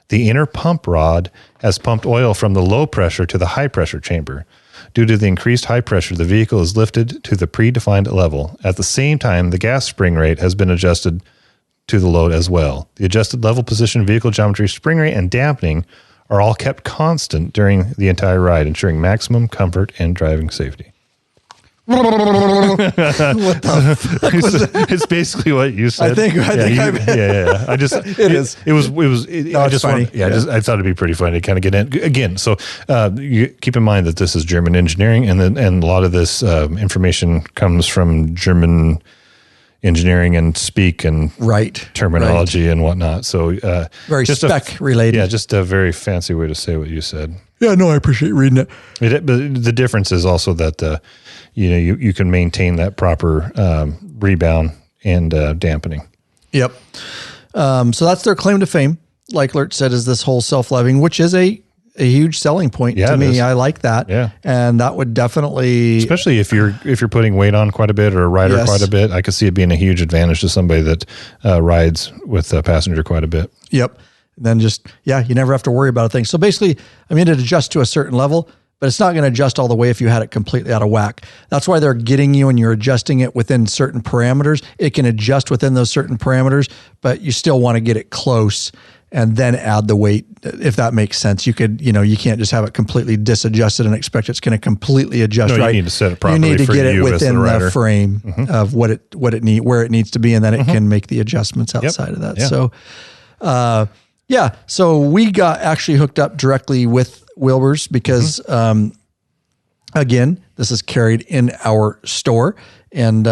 S2: The inner pump rod has pumped oil from the low pressure to the high pressure chamber. Due to the increased high pressure, the vehicle is lifted to the predefined level. At the same time, the gas spring rate has been adjusted to the load as well. The adjusted level position, vehicle geometry, spring rate, and dampening are all kept constant during the entire ride, ensuring maximum comfort and driving safety.
S1: What the fuck was that?
S2: It's basically what you said.
S1: I think
S2: I just funny. I thought it'd be pretty funny to kind of get in again. So you keep in mind that this is German engineering, and a lot of this information comes from German engineering and speak and terminology and whatnot. So
S1: very just spec related.
S2: Yeah, just a very fancy way to say what you said.
S1: Yeah, no, I appreciate reading it.
S2: But the difference is also that you can maintain that proper rebound and dampening.
S1: Yep. So that's their claim to fame. Like Lert said, is this whole self-leveling, which is a huge selling point to me. I like that.
S2: Yeah.
S1: And that would definitely,
S2: especially if you're putting weight on quite a bit or a rider quite a bit, I could see it being a huge advantage to somebody that rides with a passenger quite a bit.
S1: Yep. And then you never have to worry about a thing. So basically, it adjusts to a certain level, but it's not going to adjust all the way if you had it completely out of whack. That's why they're getting you and you're adjusting it within certain parameters. It can adjust within those certain parameters, but you still want to get it close and then add the weight, if that makes sense. You could, you can't just have it completely disadjusted and expect it's going to completely adjust.
S2: No, you need to set it properly.
S1: You need to get it within the frame of where it needs to be, and then it can make the adjustments outside of that. Yeah. So, so we got actually hooked up directly with Wilbers because, again, this is carried in our store, and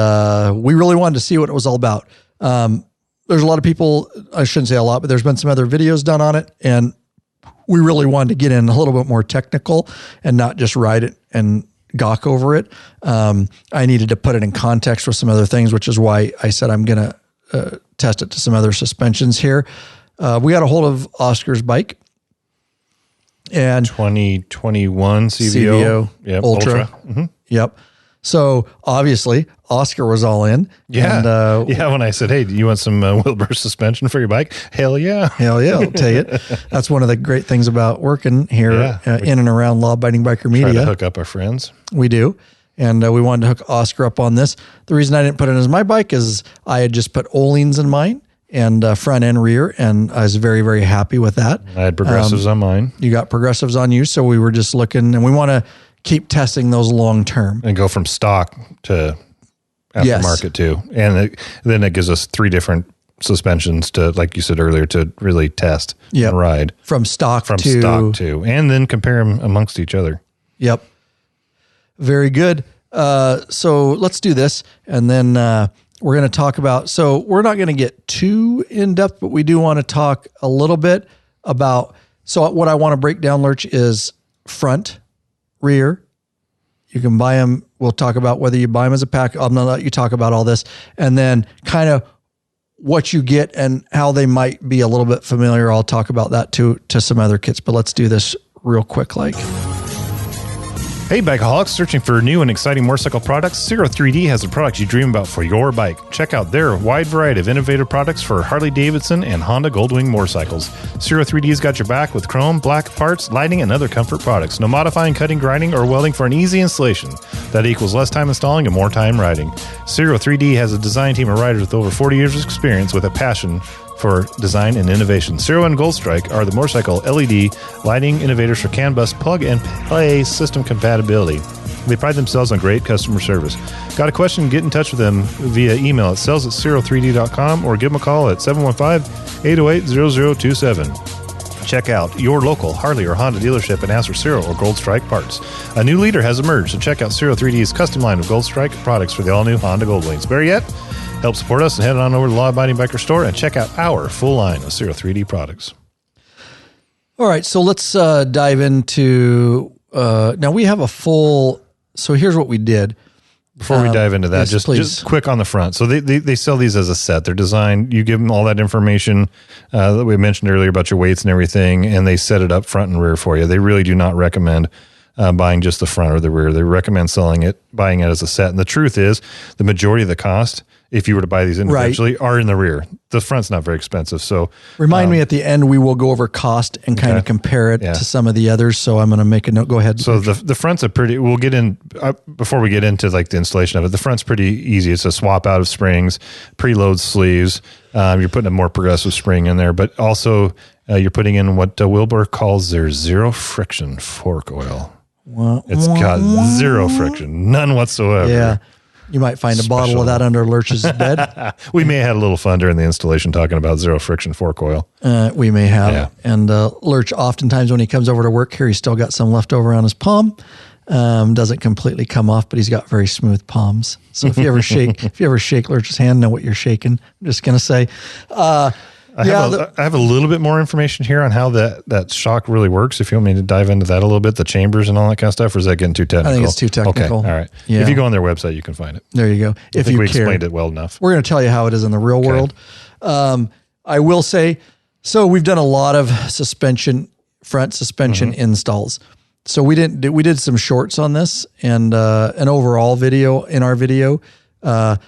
S1: we really wanted to see what it was all about. There's a lot of people, I shouldn't say a lot, but there's been some other videos done on it, and we really wanted to get in a little bit more technical and not just ride it and gawk over it. I needed to put it in context with some other things, which is why I said I'm going to test it to some other suspensions here. We got a hold of Oscar's bike. And
S2: 2021 CVO
S1: Ultra. Yep. So obviously Oscar was all in.
S2: Yeah. And, when I said, hey, do you want some Wilber suspension for your bike? Hell yeah.
S1: Hell yeah. I'll take it. That's one of the great things about working here in and around Law Abiding Biker Media.
S2: Try to hook up our friends.
S1: We do. And we wanted to hook Oscar up on this. The reason I didn't put it as my bike is I had just put Ohlins in mine and front and rear, and I was very, very happy with that.
S2: I had progressives on mine.
S1: You got progressives on you, so we were just looking, and we want to keep testing those long term.
S2: And go from stock to aftermarket too. And then it gives us 3 different suspensions to, like you said earlier, to really test and ride.
S1: From stock to...
S2: And then compare them amongst each other.
S1: Yep. Very good. So let's do this, and then we're going to talk about... So we're not going to get too in-depth, but we do want to talk a little bit about... So what I want to break down, Lurch, is front, rear. You can buy them. We'll talk about whether you buy them as a pack. I'm going to let you talk about all this, and then kind of what you get and how they might be a little bit familiar. I'll talk about that to some other kits, but let's do this real quick.
S2: Hey, bikeaholics, searching for new and exciting motorcycle products? Zero 3D has the products you dream about for your bike. Check out their wide variety of innovative products for Harley-Davidson and Honda Goldwing motorcycles. Zero 3D's got your back with chrome, black parts, lighting, and other comfort products. No modifying, cutting, grinding, or welding for an easy installation. That equals less time installing and more time riding. Zero 3D has a design team of riders with over 40 years of experience with a passion for design and innovation. Zero and Gold Strike are the motorcycle LED lighting innovators for CAN bus plug and play system compatibility. They pride themselves on great customer service. Got a question? Get in touch with them via email at sales@zero3d.com or give them a call at 715-808-0027. Check out your local Harley or Honda dealership and ask for Zero or Gold Strike parts. A new leader has emerged, so check out Zero 3D's custom line of Gold Strike products for the all-new Honda Goldwings. Better yet, help support us and head on over to the Law Abiding Biker store and check out our full line of Zero 3D products.
S1: All right, so let's dive into, now we have a full, so here's what we did.
S2: Before we dive into that,
S1: yes,
S2: just quick on the front. So they sell these as a set. They're designed, you give them all that information that we mentioned earlier about your weights and everything, and they set it up front and rear for you. They really do not recommend buying just the front or the rear. They recommend buying it as a set. And the truth is, the majority of the cost, if you were to buy these individually, are in the rear. The front's not very expensive. So
S1: remind me at the end, we will go over cost and kind of compare it to some of the others. So I'm going to make a note. Go ahead.
S2: So the front's we'll get in, before we get into like the installation of it, the front's pretty easy. It's a swap out of springs, preload sleeves. You're putting a more progressive spring in there, but also you're putting in what Wilber calls their zero friction fork oil. It's got zero friction, none whatsoever.
S1: Yeah. You might find a bottle of that under Lurch's bed.
S2: We may have had a little fun during the installation talking about zero friction fork oil.
S1: We may have. Yeah. And Lurch, oftentimes when he comes over to work here, he's still got some left over on his palm. Doesn't completely come off, but he's got very smooth palms. So if you ever shake Lurch's hand, know what you're shaking. I'm just going to say, I have a little bit more information here on how that shock really works. If you want me to dive into that a little bit, the chambers and all that kind of stuff, or is that getting too technical? I think it's too technical.
S2: Okay, all right.
S1: Yeah.
S2: If you go on their website, you can find it.
S1: There you go.
S2: I think we explained it well enough.
S1: We're going to tell you how it is in the real world. I will say, so we've done a lot of front suspension installs. So we did some shorts on this and an overall video in our video. But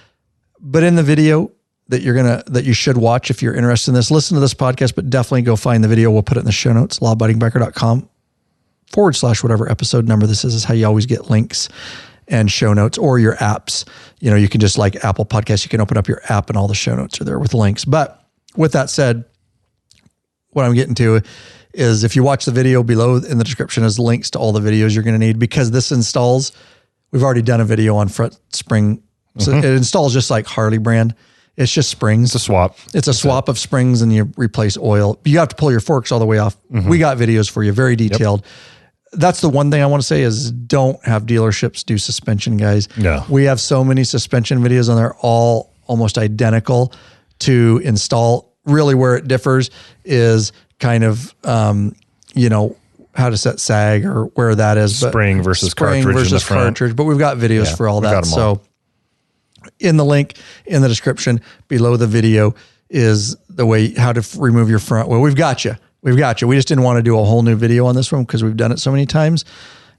S1: in the video that you should watch if you're interested in this, listen to this podcast, but definitely go find the video. We'll put it in the show notes, lawabidingbiker.com/whatever episode number this is how you always get links and show notes, or your apps. You know, you can just like Apple Podcasts, you can open up your app and all the show notes are there with links. But with that said, what I'm getting to is if you watch the video below in the description is links to all the videos you're going to need, because this installs, we've already done a video on front spring. So it installs just like Harley brand. It's just springs.
S2: It's a swap.
S1: It's a swap of springs and you replace oil. You have to pull your forks all the way off. We got videos for you, very detailed. That's the one thing I want to say is don't have dealerships do suspension, guys.
S2: Yeah.
S1: We have so many suspension videos and they're all almost identical to install. Really where it differs is kind of, how to set sag or where that is.
S2: Spring versus cartridge in the front.
S1: Cartridge, but we've got videos for all that. So in the link in the description below the video is the way how to remove your front. Well, we've got you. We just didn't want to do a whole new video on this one because we've done it so many times.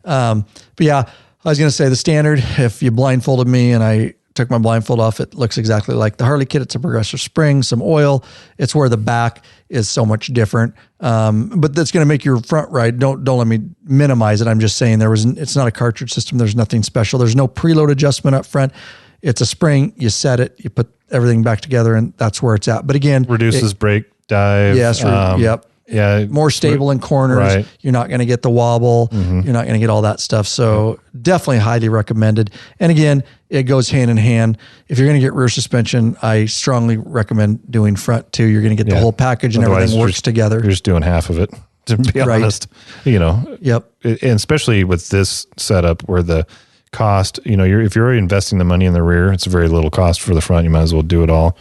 S1: But yeah, I was going to say the standard, if you blindfolded me and I took my blindfold off, it looks exactly like the Harley kit. It's a progressive spring, some oil. It's where the back is so much different. But that's going to make your front ride. Don't let me minimize it. I'm just saying it's not a cartridge system. There's nothing special. There's no preload adjustment up front. It's a spring, you set it, you put everything back together, and that's where it's at. But again,
S2: reduces brake dive.
S1: Yes, yep.
S2: Yeah,
S1: more stable in corners. Right. You're not going to get the wobble. You're not going to get all that stuff. So definitely highly recommended. And again, it goes hand in hand. If you're going to get rear suspension, I strongly recommend doing front too. You're going to get the whole package and everything works together.
S2: You're just doing half of it, to be honest.
S1: Yep.
S2: And especially with this setup where the cost, if you're already investing the money in the rear, it's a very little cost for the front. You might as well do it all.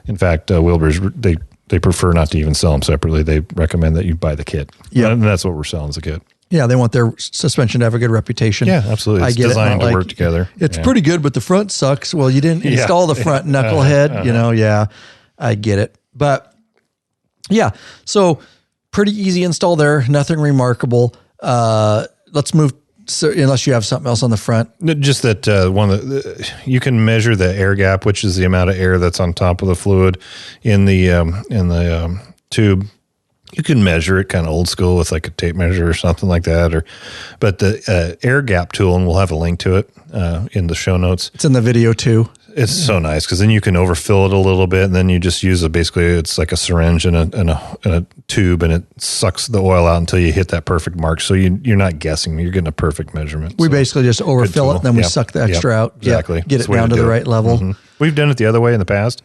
S2: In fact, Wilbers, they prefer not to even sell them separately. They recommend that you buy the kit. Yeah, and that's what we're selling as a kit.
S1: Yeah, they want their suspension to have a good reputation.
S2: Yeah, absolutely. It's designed to work together.
S1: It's pretty good, but the front sucks. Well, you didn't install the front knucklehead. Yeah, I get it. But yeah, so pretty easy install there. Nothing remarkable. Let's move So unless you have something else on the front.
S2: Just that you can measure the air gap, which is the amount of air that's on top of the fluid in the tube. You can measure it kind of old school with like a tape measure or something like that. But the air gap tool, and we'll have a link to it in the show notes.
S1: It's in the video too.
S2: It's so nice because then you can overfill it a little bit, and then you just use it's like a syringe and a tube, and it sucks the oil out until you hit that perfect mark. So you're not guessing; you're getting a perfect measurement.
S1: We basically just overfill it, and then we suck the extra out.
S2: Exactly,
S1: get it down to the right level.
S2: Mm-hmm. We've done it the other way in the past.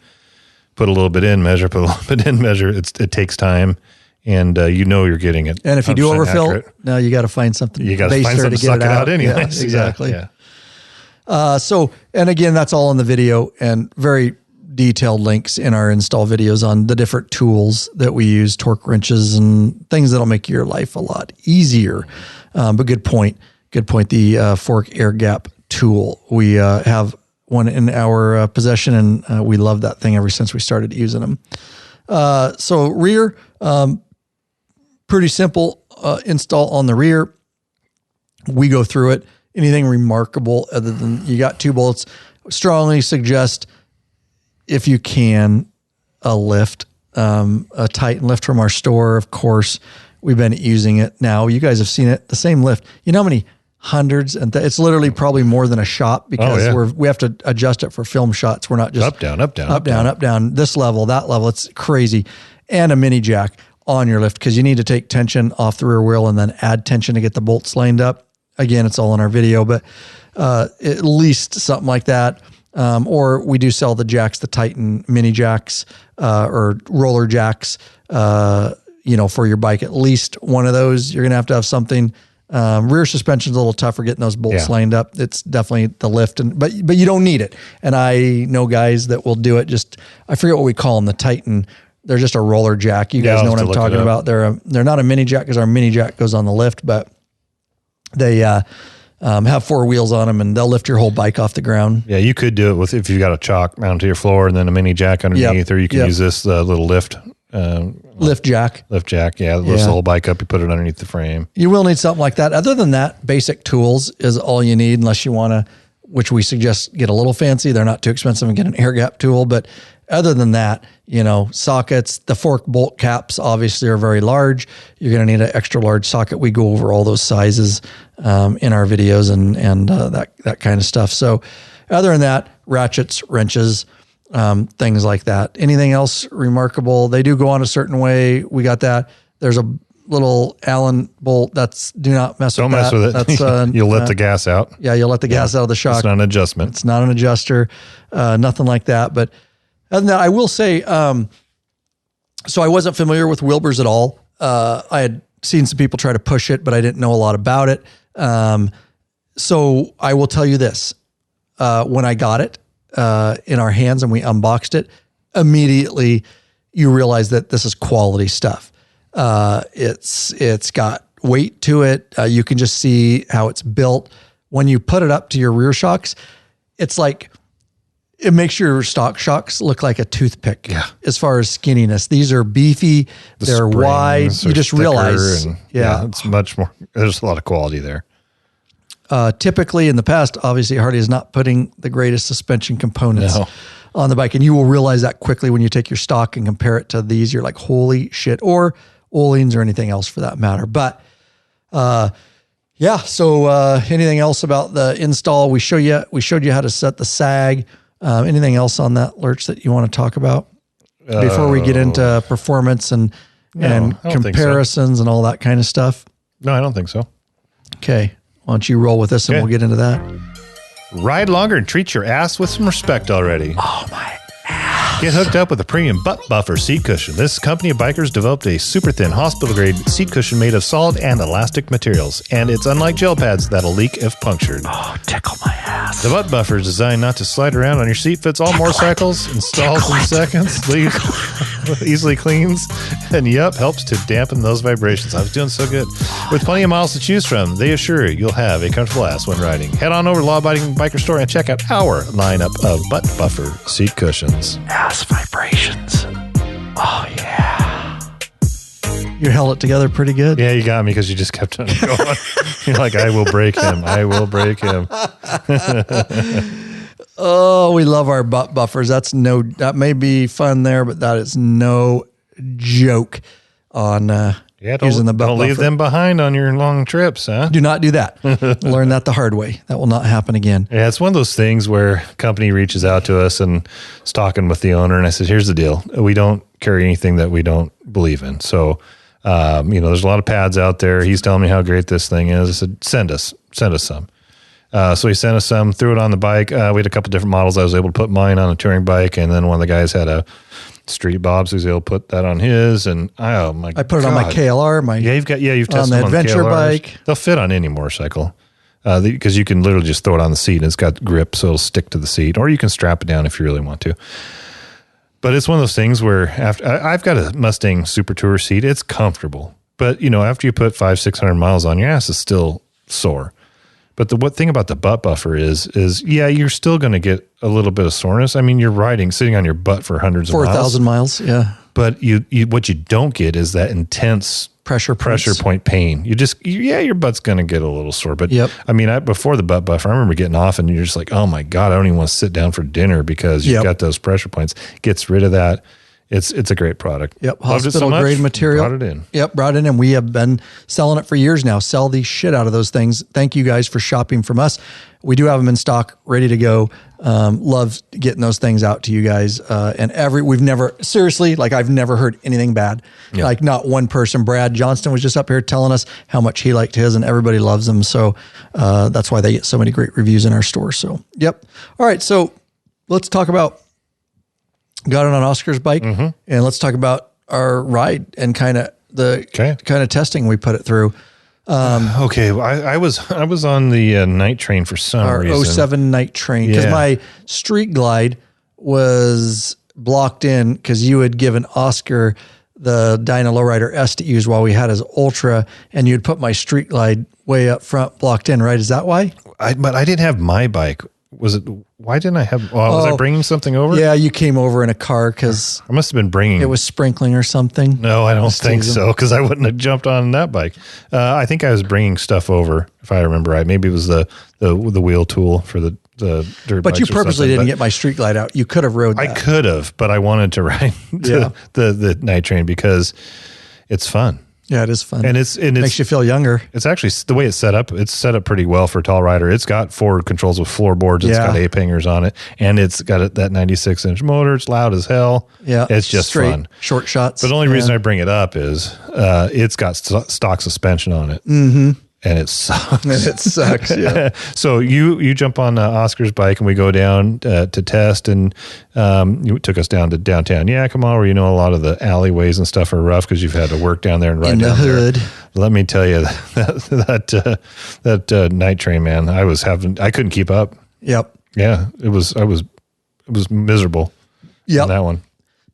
S2: Put a little bit in, measure. Put a little bit in, measure. It takes time, and you're getting it.
S1: And if you do overfill, now you got to find something.
S2: You got to find something to suck it out anyway.
S1: Yeah, exactly.
S2: Yeah.
S1: And again, that's all in the video, and very detailed links in our install videos on the different tools that we use, torque wrenches and things that'll make your life a lot easier. But good point. The fork air gap tool. We have one in our possession, and we love that thing ever since we started using them. So rear, pretty simple install on the rear. We go through it. Anything remarkable other than you got 2 bolts? Strongly suggest, if you can, a lift, a Titan lift from our store. Of course, we've been using it now. You guys have seen it, the same lift. You know how many hundreds, and it's literally probably more than a shot because we have to adjust it for film shots. We're not just
S2: up, down,
S1: this level, that level. It's crazy. And a mini jack on your lift because you need to take tension off the rear wheel and then add tension to get the bolts lined up. Again, it's all in our video, but at least something like that. Or we do sell the jacks, the Titan mini jacks or roller jacks, for your bike. At least one of those. You're going to have something. Rear suspension's a little tougher getting those bolts lined up. It's definitely the lift, but you don't need it. And I know guys that will do it. I forget what we call them, the Titan. They're just a roller jack. You guys know what I'm talking about. They're not a mini jack because our mini jack goes on the lift, but they have 4 wheels on them, and they'll lift your whole bike off the ground.
S2: Yeah, you could do it if you've got a chalk mounted to your floor and then a mini jack underneath, or you can use this little lift
S1: jack.
S2: Lift jack, yeah. Lifts the whole bike up. You put it underneath the frame.
S1: You will need something like that. Other than that, basic tools is all you need, unless you want to, which we suggest, get a little fancy. They're not too expensive, and get an air gap tool. But other than that, sockets, the fork bolt caps obviously are very large. You're going to need an extra large socket. We go over all those sizes in our videos and that kind of stuff. So other than that, ratchets, wrenches, things like that. Anything else remarkable? They do go on a certain way. We got that. There's a little Allen bolt. Do not mess with that.
S2: Don't mess with it. That's, you'll let the gas out.
S1: Yeah, you'll let the gas out of the shock.
S2: It's not an adjustment.
S1: It's not an adjuster. Nothing like that. But other than that, I will say, so I wasn't familiar with Wilbers at all. I had seen some people try to push it, but I didn't know a lot about it. So I will tell you this. When I got it in our hands and we unboxed it, immediately you realize that this is quality stuff. It's got weight to it. You can just see how it's built. When you put it up to your rear shocks, it's like, it makes your stock shocks look like a toothpick as far as skinniness. These are beefy. They're wide. You just realize.
S2: It's much more. There's a lot of quality there.
S1: Typically in the past, obviously Harley is not putting the greatest suspension components on the bike. And you will realize that quickly when you take your stock and compare it to these. You're like, holy shit, or Öhlins or anything else for that matter. But so anything else about the install? We showed you how to set the sag. Anything else on that, Lurch, that you want to talk about before we get into performance and comparisons and all that kind of stuff?
S2: No, I don't think so.
S1: Okay. Why don't you roll with this and we'll get into that?
S2: Ride longer and treat your ass with some respect already.
S1: Oh, my ass.
S2: Get hooked up with a premium butt buffer seat cushion. This company of bikers developed a super thin hospital-grade seat cushion made of solid and elastic materials, and it's unlike gel pads that'll leak if punctured.
S1: Oh, tickle my ass.
S2: The butt buffer is designed not to slide around on your seat, fits all motorcycles, installs in seconds, easily cleans, and helps to dampen those vibrations. I was doing so good. With plenty of models to choose from, they assure you you'll have a comfortable ass when riding. Head on over to Law Abiding Biker Store and check out our lineup of butt buffer seat cushions.
S1: Ass vibrations. Oh, yeah. You held it together pretty good.
S2: Yeah, you got me because you just kept on going. You're like, I will break him. I will break him.
S1: Oh, we love our butt buffers. That may be fun there, but that is no joke on using the butt buffer.
S2: Don't leave them behind on your long trips, huh?
S1: Do not do that. Learn that the hard way. That will not happen again.
S2: Yeah, it's one of those things where a company reaches out to us and is talking with the owner, and I said, here's the deal. We don't carry anything that we don't believe in. So, there's a lot of pads out there. He's telling me how great this thing is. I said, send us some. So he sent us some, threw it on the bike. We had a couple different models. I was able to put mine on a touring bike, and then one of the guys had a street bob, so he was able to put that on his. And I put
S1: it on my KLR.
S2: You've tested
S1: on the adventure bike.
S2: They'll fit on any motorcycle because you can literally just throw it on the seat, and it's got grip, so it'll stick to the seat, or you can strap it down if you really want to. But it's one of those things where I've got a Mustang Super Tour seat. It's comfortable, but after you put 500-600 miles on, your ass is still sore. But the thing about the butt buffer is you're still going to get a little bit of soreness. I mean, you're sitting on your butt for hundreds of miles.
S1: 4,000 miles, yeah.
S2: But what you don't get is that intense pressure point pain. Your butt's going to get a little sore. But
S1: yep.
S2: I mean, before the butt buffer, I remember getting off and you're just like, oh my God, I don't even want to sit down for dinner because you've got those pressure points. Gets rid of that. It's a great product.
S1: Yep. Hospital grade material.
S2: Brought it in.
S1: Yep. Brought it in. We have been selling it for years now. Sell the shit out of those things. Thank you guys for shopping from us. We do have them in stock, ready to go. Love getting those things out to you guys. I've never heard anything bad. Yep. Like not one person. Brad Johnston was just up here telling us how much he liked his, and everybody loves them. So that's why they get so many great reviews in our store. So, yep. All right. So let's talk about, got it on Oscar's bike, and let's talk about our ride and kind of testing we put it through.
S2: Okay, I was on the night train for some reason.
S1: Our 07 night train, because my Street Glide was blocked in because you had given Oscar the Dyna Lowrider S to use while we had his Ultra, and you'd put my Street Glide way up front blocked in, right? Is that why?
S2: But I didn't have my bike. Why didn't I have, was I bringing something over?
S1: Yeah, you came over in a car because
S2: I must have been bringing.
S1: It was sprinkling or something.
S2: No, I don't think so, because I wouldn't have jumped on that bike. I think I was bringing stuff over, if I remember right. Maybe it was the wheel tool for the dirt
S1: But you purposely didn't get my Street Glide out. You could have rode that.
S2: I could have, but I wanted to ride the night train because it's fun.
S1: Yeah, it is fun.
S2: And it
S1: makes you feel younger.
S2: It's actually the way it's set up. It's set up pretty well for a tall rider. It's got forward controls with floorboards. It's got ape hangers on it, and it's got that 96-inch motor. It's loud as hell.
S1: Yeah,
S2: it's just fun.
S1: Short shots.
S2: But the only reason I bring it up is it's got stock suspension on it.
S1: Mm-hmm.
S2: And it sucks.
S1: Yeah.
S2: So you jump on Oscar's bike and we go down to test, and you took us down to downtown Yakima, where a lot of the alleyways and stuff are rough because you've had to work down there and ride down
S1: hood.
S2: There. Let me tell you that night train, man, I couldn't keep up.
S1: Yep.
S2: Yeah, it was miserable.
S1: Yep.
S2: That one.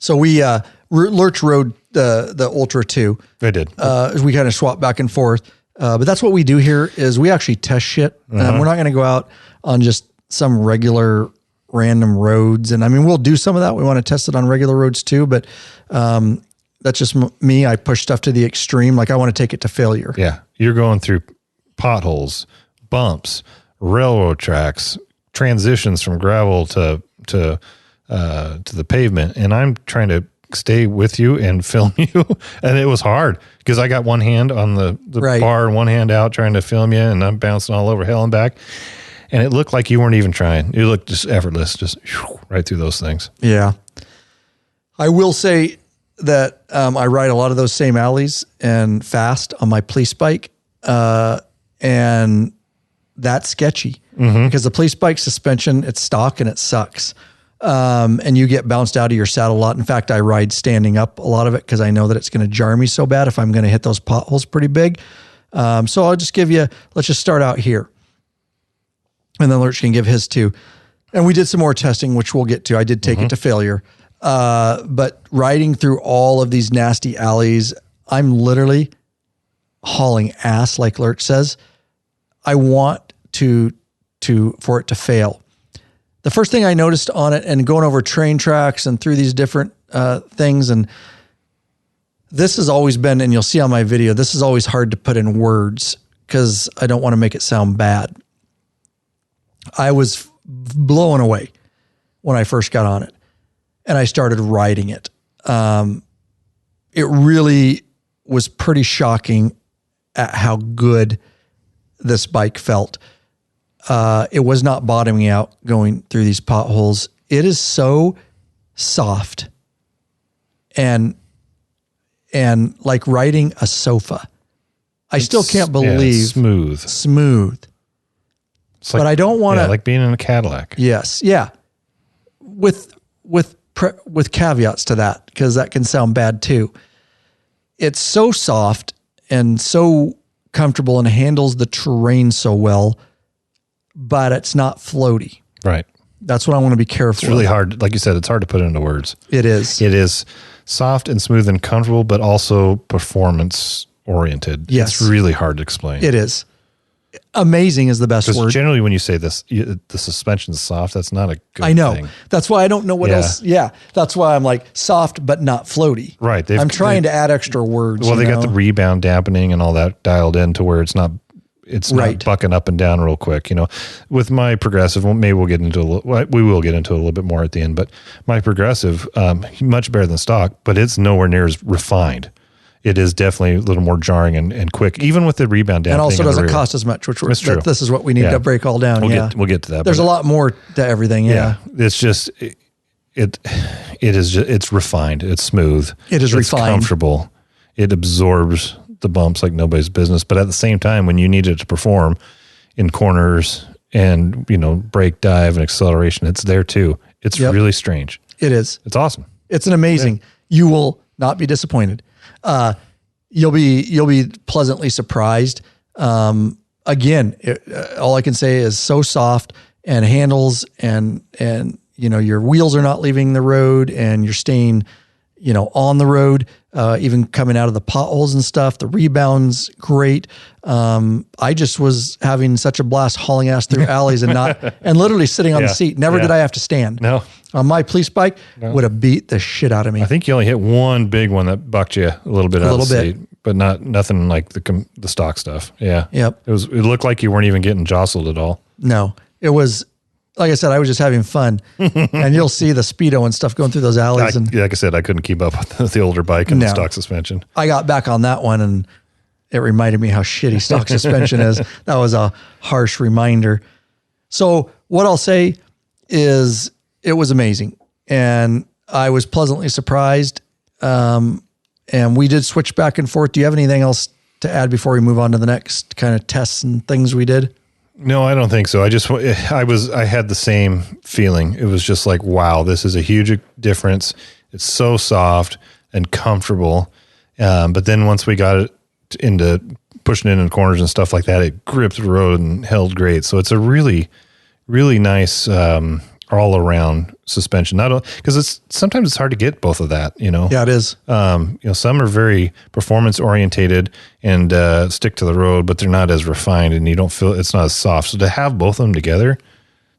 S1: So we Lurch rode the Ultra 2.
S2: I did.
S1: We kind of swapped back and forth. But that's what we do here is we actually test shit. We're not going to go out on just some regular random roads. And I mean, we'll do some of that. We want to test it on regular roads too, but that's just me. I push stuff to the extreme. Like I want to take it to failure.
S2: Yeah. You're going through potholes, bumps, railroad tracks, transitions from gravel to the pavement. And I'm trying to stay with you and film you. And it was hard because I got one hand on the bar and one hand out trying to film you, and I'm bouncing all over hell and back. And it looked like you weren't even trying. You looked just effortless, just right through those things.
S1: Yeah. I will say that I ride a lot of those same alleys and fast on my police bike. And that's sketchy because the police bike suspension, it's stock and it sucks. And you get bounced out of your saddle a lot. In fact, I ride standing up a lot of it because I know that it's going to jar me so bad if I'm going to hit those potholes pretty big. So I'll just let's just start out here. And then Lurch can give his too. And we did some more testing, which we'll get to. I did take it to failure. But riding through all of these nasty alleys, I'm literally hauling ass, like Lurch says. I want for it to fail. The first thing I noticed on it, and going over train tracks and through these different things, and this has always been, and you'll see on my video, this is always hard to put in words because I don't want to make it sound bad. I was blown away when I first got on it and I started riding it. It really was pretty shocking at how good this bike felt. It was not bottoming out going through these potholes. It is so soft and like riding a sofa. It's still can't believe smooth. But I don't want to
S2: like being in a Cadillac.
S1: Yes. Yeah. With caveats to that, because that can sound bad too. It's so soft and so comfortable and handles the terrain so well, but it's not floaty.
S2: Right.
S1: That's what I want to be careful.
S2: It's really hard. Like you said, it's hard to put into words.
S1: It is.
S2: It is soft and smooth and comfortable, but also performance oriented.
S1: Yes.
S2: It's really hard to explain.
S1: It is. Amazing is the best word.
S2: Generally when you say this, the suspension's soft, that's not a good
S1: I know.
S2: thing.
S1: That's why I don't know what else. Yeah. That's why I'm like soft, but not floaty.
S2: Right.
S1: I'm trying to add extra words.
S2: Well, they got the rebound dampening and all that dialed in to where it's not bucking up and down real quick. With my Progressive, we will get into a little bit more at the end, but my Progressive, much better than stock, but it's nowhere near as refined. It is definitely a little more jarring and quick, even with the rebound dampening.
S1: And also doesn't cost as much, which this is what we need to break all down.
S2: We'll get to that.
S1: There's a lot more to everything. Yeah.
S2: It's just, it's refined. It's smooth.
S1: It's refined.
S2: Comfortable. It absorbs the bumps like nobody's business. But at the same time, when you need it to perform in corners and, brake, dive, and acceleration, it's there too. It's really strange.
S1: It is.
S2: It's awesome.
S1: It's an amazing. Yeah. You will not be disappointed. You'll be pleasantly surprised. Again, all I can say is so soft and handles and your wheels are not leaving the road and you're staying, on the road, even coming out of the potholes and stuff. The rebound's great. I just was having such a blast hauling ass through alleys and literally sitting on the seat. Never did I have to stand.
S2: No.
S1: On my police bike, would have beat the shit out of me.
S2: I think you only hit one big one that bucked you a little bit out of the seat, but nothing like the stock stuff. Yeah.
S1: Yep.
S2: It looked like you weren't even getting jostled at all.
S1: No, it was, like I said, I was just having fun. And you'll see the Speedo and stuff going through those alleys.
S2: Like I said, I couldn't keep up with the older bike and the stock suspension.
S1: I got back on that one and it reminded me how shitty stock suspension is. That was a harsh reminder. So what I'll say is it was amazing. And I was pleasantly surprised. And we did switch back and forth. Do you have anything else to add before we move on to the next kind of tests and things we did?
S2: No, I don't think so. I had the same feeling. It was just like, wow, this is a huge difference. It's so soft and comfortable. But then once we got it into pushing it in corners and stuff like that, it gripped the road and held great. So it's a really, really nice, all around suspension. Because sometimes it's hard to get both of that,
S1: Yeah, it is.
S2: Some are very performance orientated and stick to the road, but they're not as refined and you don't feel it's not as soft. So to have both of them together,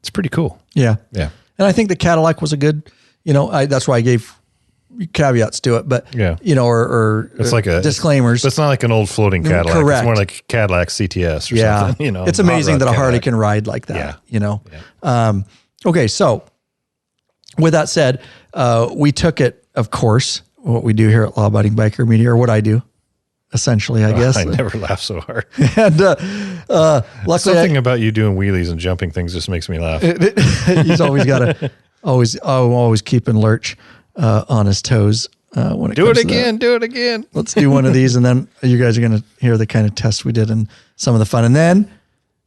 S2: it's pretty cool.
S1: Yeah.
S2: Yeah.
S1: And I think the Cadillac was a good, that's why I gave caveats to it, but or
S2: it's like a
S1: disclaimers.
S2: But it's not like an old floating Cadillac.
S1: Correct.
S2: It's more like a Cadillac CTS or something.
S1: It's amazing that a Harley can ride like that.
S2: Yeah.
S1: Okay, so with that said, we took it, of course, what we do here at Law Abiding Biker Media, or what I do, essentially, I guess.
S2: I never laugh so hard.
S1: And luckily,
S2: something about you doing wheelies and jumping things just makes me laugh.
S1: He's always got to always keeping Lurch on his toes when it comes to that.
S2: Do it again.
S1: Let's do one of these, and then you guys are going to hear the kind of tests we did and some of the fun. And then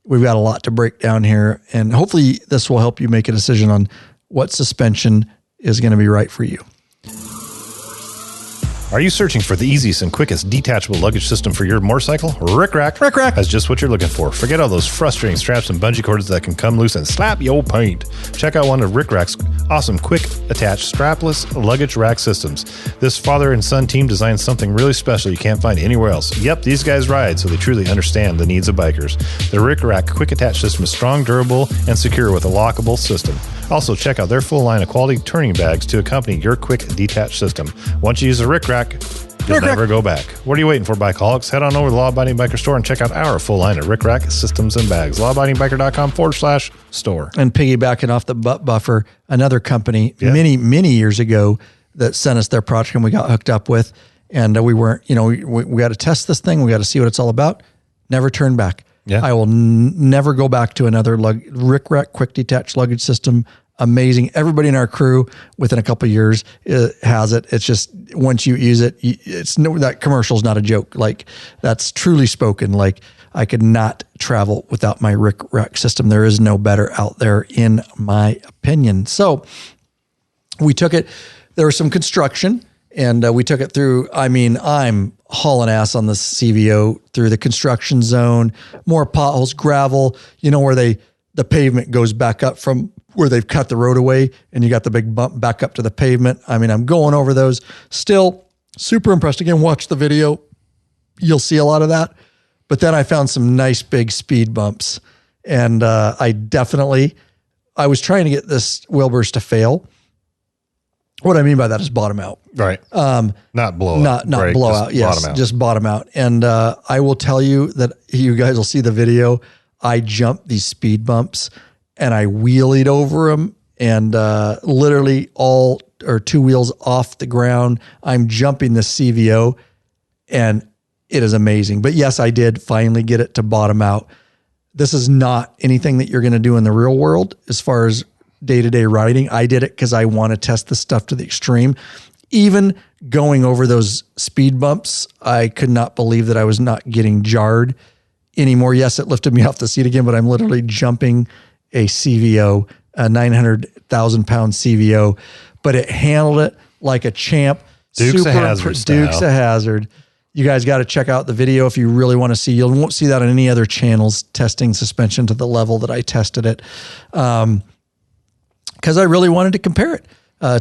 S1: we've got a lot to break down here, and hopefully this will help you make a decision on what suspension is going to be right for you.
S2: Are you searching for the easiest and quickest detachable luggage system for your motorcycle? Rick Rack has just what you're looking for. Forget all those frustrating straps and bungee cords that can come loose and slap your paint. Check out one of Rick Rack's awesome quick attached strapless luggage rack systems. This father and son team designed something really special you can't find anywhere else. Yep, these guys ride, so they truly understand the needs of bikers. The Rick Rack quick attach system is strong, durable, and secure with a lockable system. Also, check out their full line of quality turning bags to accompany your quick detach system. Once you use a Rick Rack, You'll never go back. What are you waiting for, bikeaholics? Head on over to the Law Abiding Biker store and check out our full line of Rick Rack systems and bags. lawabidingbiker.com/store.
S1: And piggybacking off the butt buffer, another company many years ago that sent us their product and we got hooked up with. And we weren't, we got to test this thing. We got to see what it's all about. Never turn back.
S2: Yeah.
S1: I will never go back to another Rick Rack quick detach luggage system. Amazing. Everybody in our crew within a couple of years has it. It's just once you use it, that commercial is not a joke. Like that's truly spoken. Like I could not travel without my Rick Rack system. There is no better out there in my opinion. So we took it. There was some construction and we took it through. I mean, I'm hauling ass on the CVO through the construction zone, more potholes, gravel, where the pavement goes back up from where they've cut the road away and you got the big bump back up to the pavement. I mean, I'm going over those. Still super impressed. Again, watch the video. You'll see a lot of that. But then I found some nice big speed bumps. And I was trying to get this Wilbers to fail. What I mean by that is bottom out.
S2: Right. Not blow out.
S1: Not blow out. Yes. Bottom out. Just bottom out. And I will tell you that you guys will see the video. I jumped these speed bumps and I wheelied over them and literally two wheels off the ground. I'm jumping the CVO and it is amazing. But yes, I did finally get it to bottom out. This is not anything that you're going to do in the real world as far as day-to-day riding. I did it because I want to test the stuff to the extreme. Even going over those speed bumps, I could not believe that I was not getting jarred anymore. Yes, it lifted me off the seat again, but I'm literally jumping a CVO, a 900,000 pound CVO, but it handled it like a champ.
S2: Dukes of Hazzard.
S1: You guys got to check out the video if you really want to see. You won't see that on any other channels testing suspension to the level that I tested it. Because I really wanted to compare it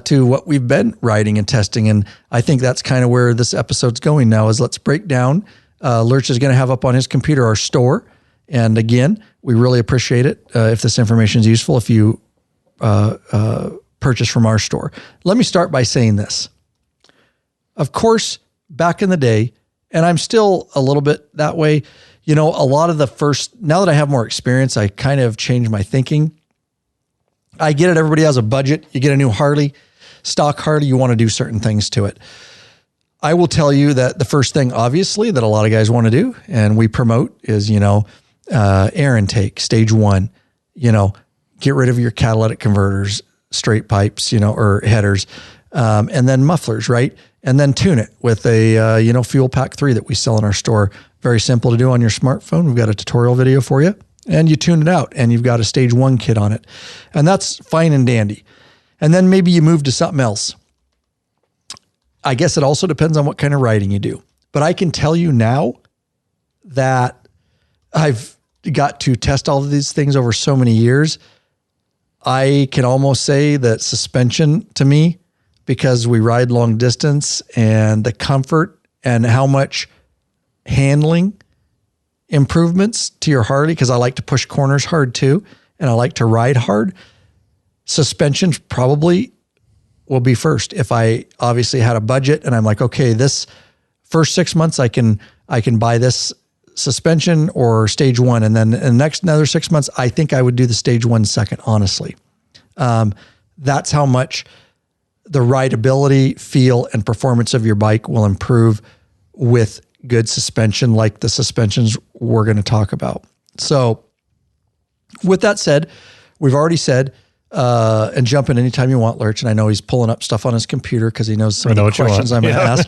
S1: to what we've been riding and testing. And I think that's kind of where this episode's going now is let's break down. Lurch is going to have up on his computer our store. And again, we really appreciate it if this information is useful, if you purchase from our store. Let me start by saying this. Of course, back in the day, and I'm still a little bit that way, a lot of now that I have more experience, I kind of changed my thinking. I get it. Everybody has a budget. You get a new stock Harley, you want to do certain things to it. I will tell you that the first thing, obviously, that a lot of guys want to do, and we promote is, air intake, stage 1, get rid of your catalytic converters, straight pipes, or headers, and then mufflers, right? And then tune it with a, Fuel Pack 3 that we sell in our store. Very simple to do on your smartphone. We've got a tutorial video for you and you tune it out and you've got a stage 1 kit on it. And that's fine and dandy. And then maybe you move to something else. I guess it also depends on what kind of riding you do. But I can tell you now that I've got to test all of these things over so many years. I can almost say that suspension to me, because we ride long distance and the comfort and how much handling improvements to your Harley, because I like to push corners hard too, and I like to ride hard. Suspension probably will be first. If I obviously had a budget and I'm like, okay, this first 6 months I can buy this suspension or stage 1, and then in the another 6 months, I think I would do the stage 1 second, honestly. That's how much the rideability, feel, and performance of your bike will improve with good suspension, like the suspensions we're going to talk about. So with that said, we've already said, and jump in anytime you want, Lurch, and I know he's pulling up stuff on his computer because he knows some of the questions I'm going to ask.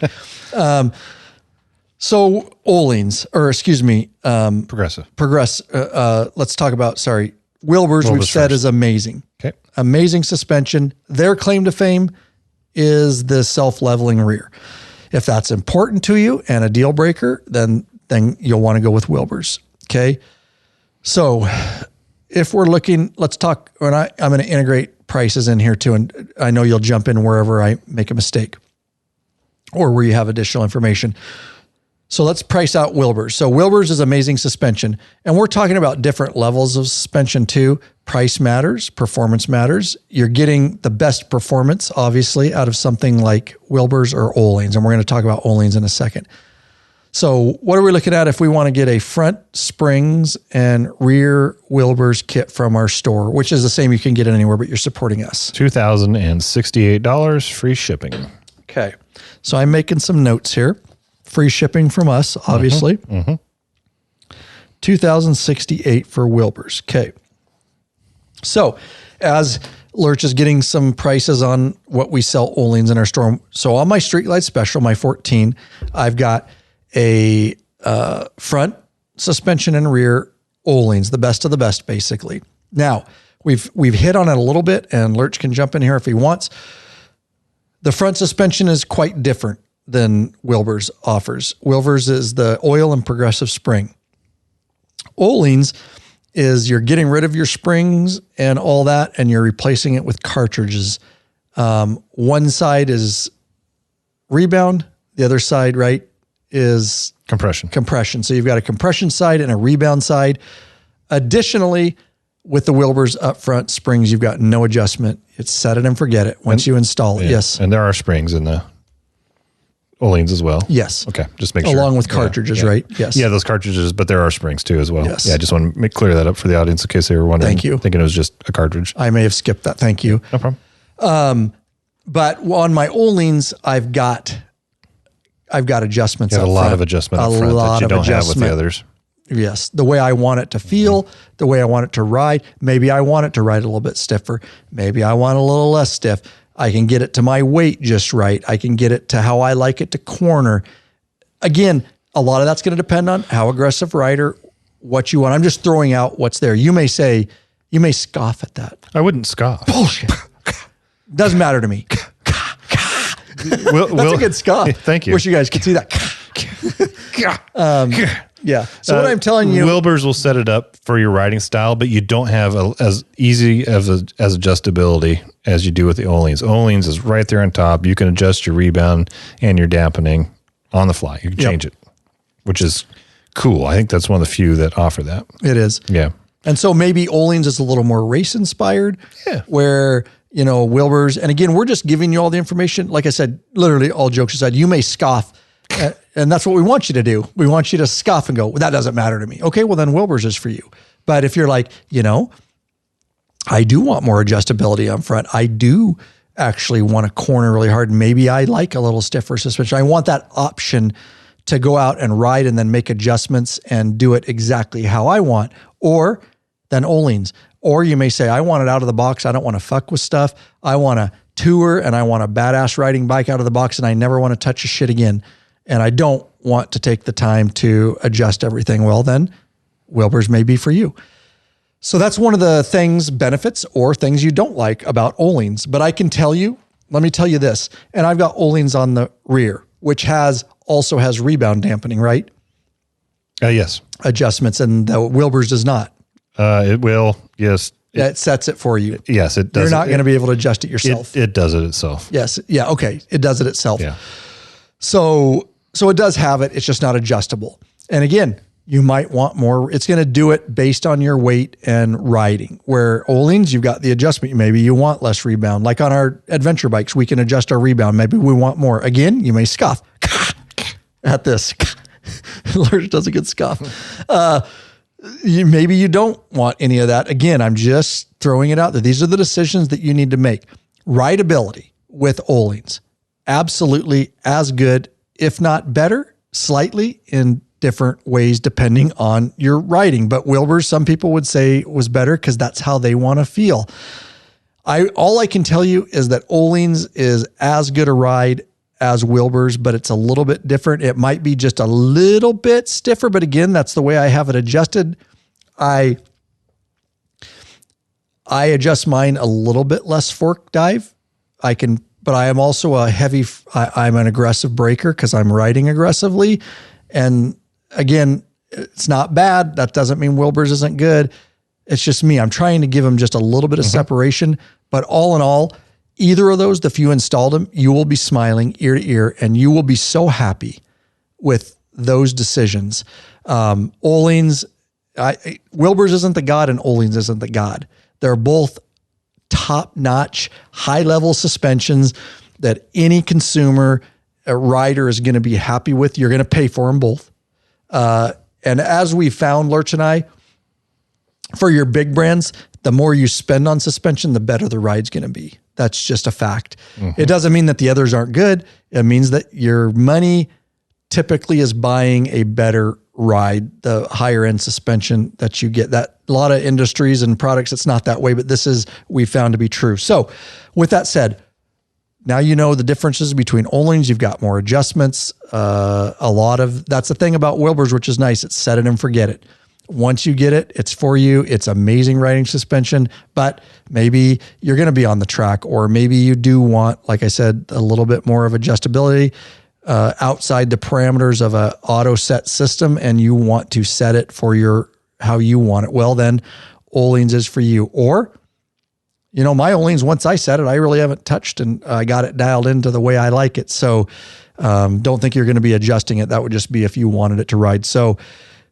S1: So Öhlings, or excuse me,
S2: Progressive.
S1: Let's talk about, Wilbers we've said is amazing.
S2: Okay.
S1: Amazing suspension. Their claim to fame is the self-leveling rear. If that's important to you and a deal breaker, then you'll want to go with Wilbers. Okay. So if we're looking, let's talk, and I'm going to integrate prices in here too. And I know you'll jump in wherever I make a mistake or where you have additional information. So let's price out Wilbers. So Wilbers is amazing suspension. And we're talking about different levels of suspension too. Price matters, performance matters. You're getting the best performance, obviously, out of something like Wilbers or Öhlins. And we're going to talk about Öhlins in a second. So what are we looking at if we want to get a front springs and rear Wilbers kit from our store, which is the same you can get it anywhere, but you're supporting us?
S2: $2,068, free shipping.
S1: Okay. So I'm making some notes here. Free shipping from us, obviously. $2,068 for Wilbers. Okay. So as Lurch is getting some prices on what we sell Öhlins in our store. So on my Streetlight Special, my 14, I've got a front suspension and rear Öhlins, the best of the best, basically. Now, we've hit on it a little bit, and Lurch can jump in here if he wants. The front suspension is quite different than Wilbers offers. Wilbers is the oil and progressive spring. Öhlins is you're getting rid of your springs and all that, and you're replacing it with cartridges. One side is rebound, the other side, right, is compression. So you've got a compression side and a rebound side. Additionally, with the Wilbers up front springs, you've got no adjustment. It's set it and forget it once you install it. Yes.
S2: And there are springs in the Öhlins as well.
S1: Yes.
S2: Okay. Just make sure.
S1: Along with cartridges, right? Yes.
S2: Yeah, those cartridges, but there are springs too as well.
S1: Yes.
S2: Yeah, I just want to clear that up for the audience in case they were wondering.
S1: Thank you.
S2: Thinking it was just a cartridge.
S1: I may have skipped that. Thank you.
S2: No problem.
S1: But on my Öhlins, I've got adjustments.
S2: You have a lot of adjustment up front that you don't have with the others.
S1: Yes. The way I want it to feel, the way I want it to ride. Maybe I want it to ride a little bit stiffer. Maybe I want a little less stiff. I can get it to my weight just right. I can get it to how I like it to corner. Again, a lot of that's going to depend on how aggressive rider, what you want. I'm just throwing out what's there. You may scoff at that.
S2: I wouldn't scoff.
S1: Bullshit. Doesn't matter to me. That's a good scoff.
S2: Thank you.
S1: Wish you guys could see that. Yeah. So what I'm telling you,
S2: Wilbers will set it up for your riding style, but you don't have as easy as adjustability as you do with the Öhlins. Öhlins is right there on top. You can adjust your rebound and your dampening on the fly. You can change it, which is cool. I think that's one of the few that offer that.
S1: It is.
S2: Yeah.
S1: And so maybe Öhlins is a little more race inspired.
S2: Yeah.
S1: Where, Wilbers, and again, we're just giving you all the information. Like I said, literally all jokes aside, you may scoff. And that's what we want you to do. We want you to scoff and go, well, that doesn't matter to me. Okay, well then Wilbers is for you. But if you're like, I do want more adjustability on front. I do actually want to corner really hard. Maybe I like a little stiffer suspension. I want that option to go out and ride and then make adjustments and do it exactly how I want. Or then Öhlins. Or you may say, I want it out of the box. I don't want to fuck with stuff. I want to tour and I want a badass riding bike out of the box and I never want to touch a shit again. And I don't want to take the time to adjust everything. Well, then Wilbers may be for you. So that's one of the benefits or things you don't like about Öhlins. But I can tell you, let me tell you this, and I've got Öhlins on the rear, which also has rebound dampening, right?
S2: Yes.
S1: Adjustments, and the Wilbers does not.
S2: It will, yes.
S1: It sets it for you.
S2: Yes, it does.
S1: You're not going to be able to adjust it yourself.
S2: It does it itself.
S1: Yes. Yeah. Okay. It does it itself.
S2: Yeah.
S1: So it does have it. It's just not adjustable. And again, you might want more. It's going to do it based on your weight and riding. Where Öhlins, you've got the adjustment. Maybe you want less rebound. Like on our adventure bikes, we can adjust our rebound. Maybe we want more. Again, you may scoff at this. Lurch does a good scoff. Maybe you don't want any of that. Again, I'm just throwing it out there. These are the decisions that you need to make. Rideability with Öhlins. Absolutely as good, if not better, slightly in different ways depending on your riding. But Wilbers, some people would say was better because that's how they want to feel. All I can tell you is that Öhlins is as good a ride as Wilbers, but it's a little bit different. It might be just a little bit stiffer, but again, that's the way I have it adjusted. I adjust mine a little bit less fork dive. But I am also I'm an aggressive braker because I'm riding aggressively. And again, it's not bad. That doesn't mean Wilbers isn't good. It's just me. I'm trying to give them just a little bit of separation, but all in all, either of those, if you installed them, you will be smiling ear to ear and you will be so happy with those decisions. Öhlings, Wilbers isn't the God and Öhlings isn't the God. They're both top-notch, high-level suspensions that any consumer, a rider is going to be happy with. You're going to pay for them both. And as we found, Lurch and I, for your big brands, the more you spend on suspension, the better the ride's going to be. That's just a fact. Mm-hmm. It doesn't mean that the others aren't good. It means that your money typically is buying a better ride, the higher end suspension that you get. That a lot of industries and products, it's not that way, but this is, we found to be true. So with that said, now you know the differences between Öhlings. You've got more adjustments. That's the thing about Wilbers, which is nice. It's set it and forget it. Once you get it, it's for you. It's amazing riding suspension, but maybe you're going to be on the track, or maybe you do want, like I said, a little bit more of adjustability outside the parameters of a auto set system, and you want to set it for how you want it. Well, then Öhlings is for you. Or, my Öhlings, once I set it, I really haven't touched, and I got it dialed into the way I like it. So don't think you're going to be adjusting it. That would just be if you wanted it to ride. So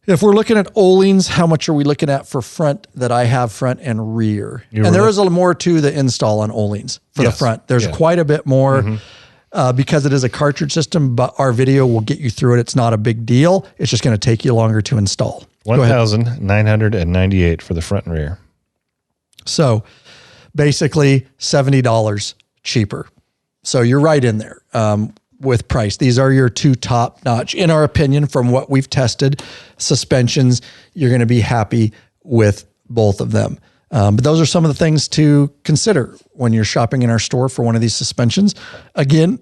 S1: if we're looking at Öhlings, how much are we looking at for front that I have front and rear? And there is a little more to the install on Öhlings for the front. There's quite a bit more because it is a cartridge system, but our video will get you through it. It's not a big deal. It's just going to take you longer to install.
S2: $1,998 for the front and rear.
S1: So basically $70 cheaper. So you're right in there. With price. These are your two top notch, in our opinion, from what we've tested, suspensions. You're going to be happy with both of them. But those are some of the things to consider when you're shopping in our store for one of these suspensions. Again,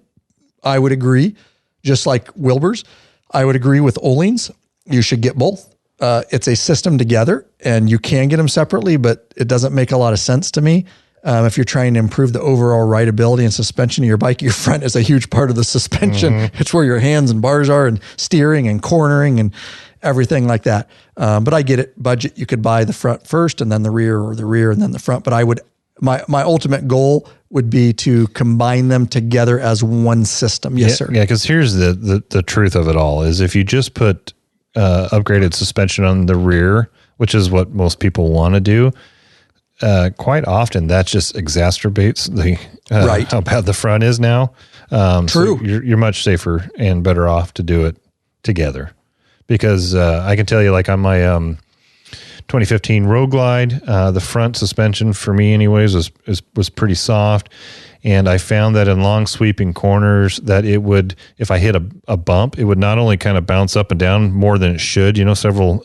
S1: I would agree, just like Wilbers, I would agree with Öhlings. You should get both. It's a system together, and you can get them separately, but it doesn't make a lot of sense to me. If you're trying to improve the overall rideability and suspension of your bike, your front is a huge part of the suspension. Mm-hmm. It's where your hands and bars are, and steering and cornering and everything like that. But I get it. Budget, you could buy the front first and then the rear, or the rear and then the front. But my ultimate goal would be to combine them together as one system. Yes, sir.
S2: Yeah, because here's the truth of it all is if you just put upgraded suspension on the rear, which is what most people want to do, quite often that just exacerbates how bad the front is now.
S1: True.
S2: So you're much safer and better off to do it together, because I can tell you, like on my 2015 Road Glide, the front suspension for me anyways was pretty soft. And I found that in long sweeping corners that it would, if I hit a bump, it would not only kind of bounce up and down more than it should, several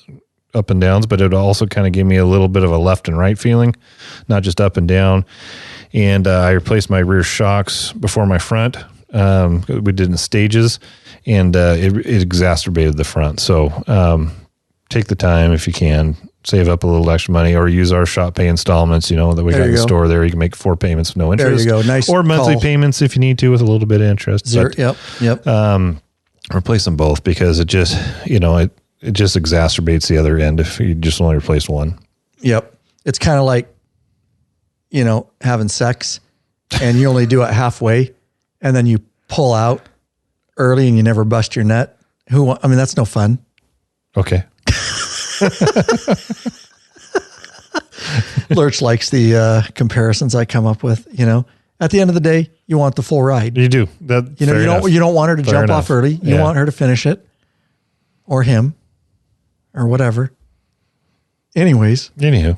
S2: up and downs, but it would also kind of give me a little bit of a left and right feeling, not just up and down. And I replaced my rear shocks before my front. We did in stages, and it exacerbated the front. So take the time if you can, save up a little extra money, or use our shop pay installments, that we got in the store there. You can make 4 payments with no interest.
S1: There you go. Nice.
S2: Or monthly payments if you need to with a little bit of interest.
S1: Yep.
S2: Replace them both, because it just, it just exacerbates the other end if you just only replace one.
S1: Yep. It's kind of like, having sex and you only do it halfway, and then you pull out early and you never bust your nut. That's no fun.
S2: Okay.
S1: Lurch likes the comparisons I come up with. At the end of the day, you want the full ride.
S2: You do.
S1: You don't want her to jump off early. You want her to finish it, or him, or whatever.
S2: Anywho.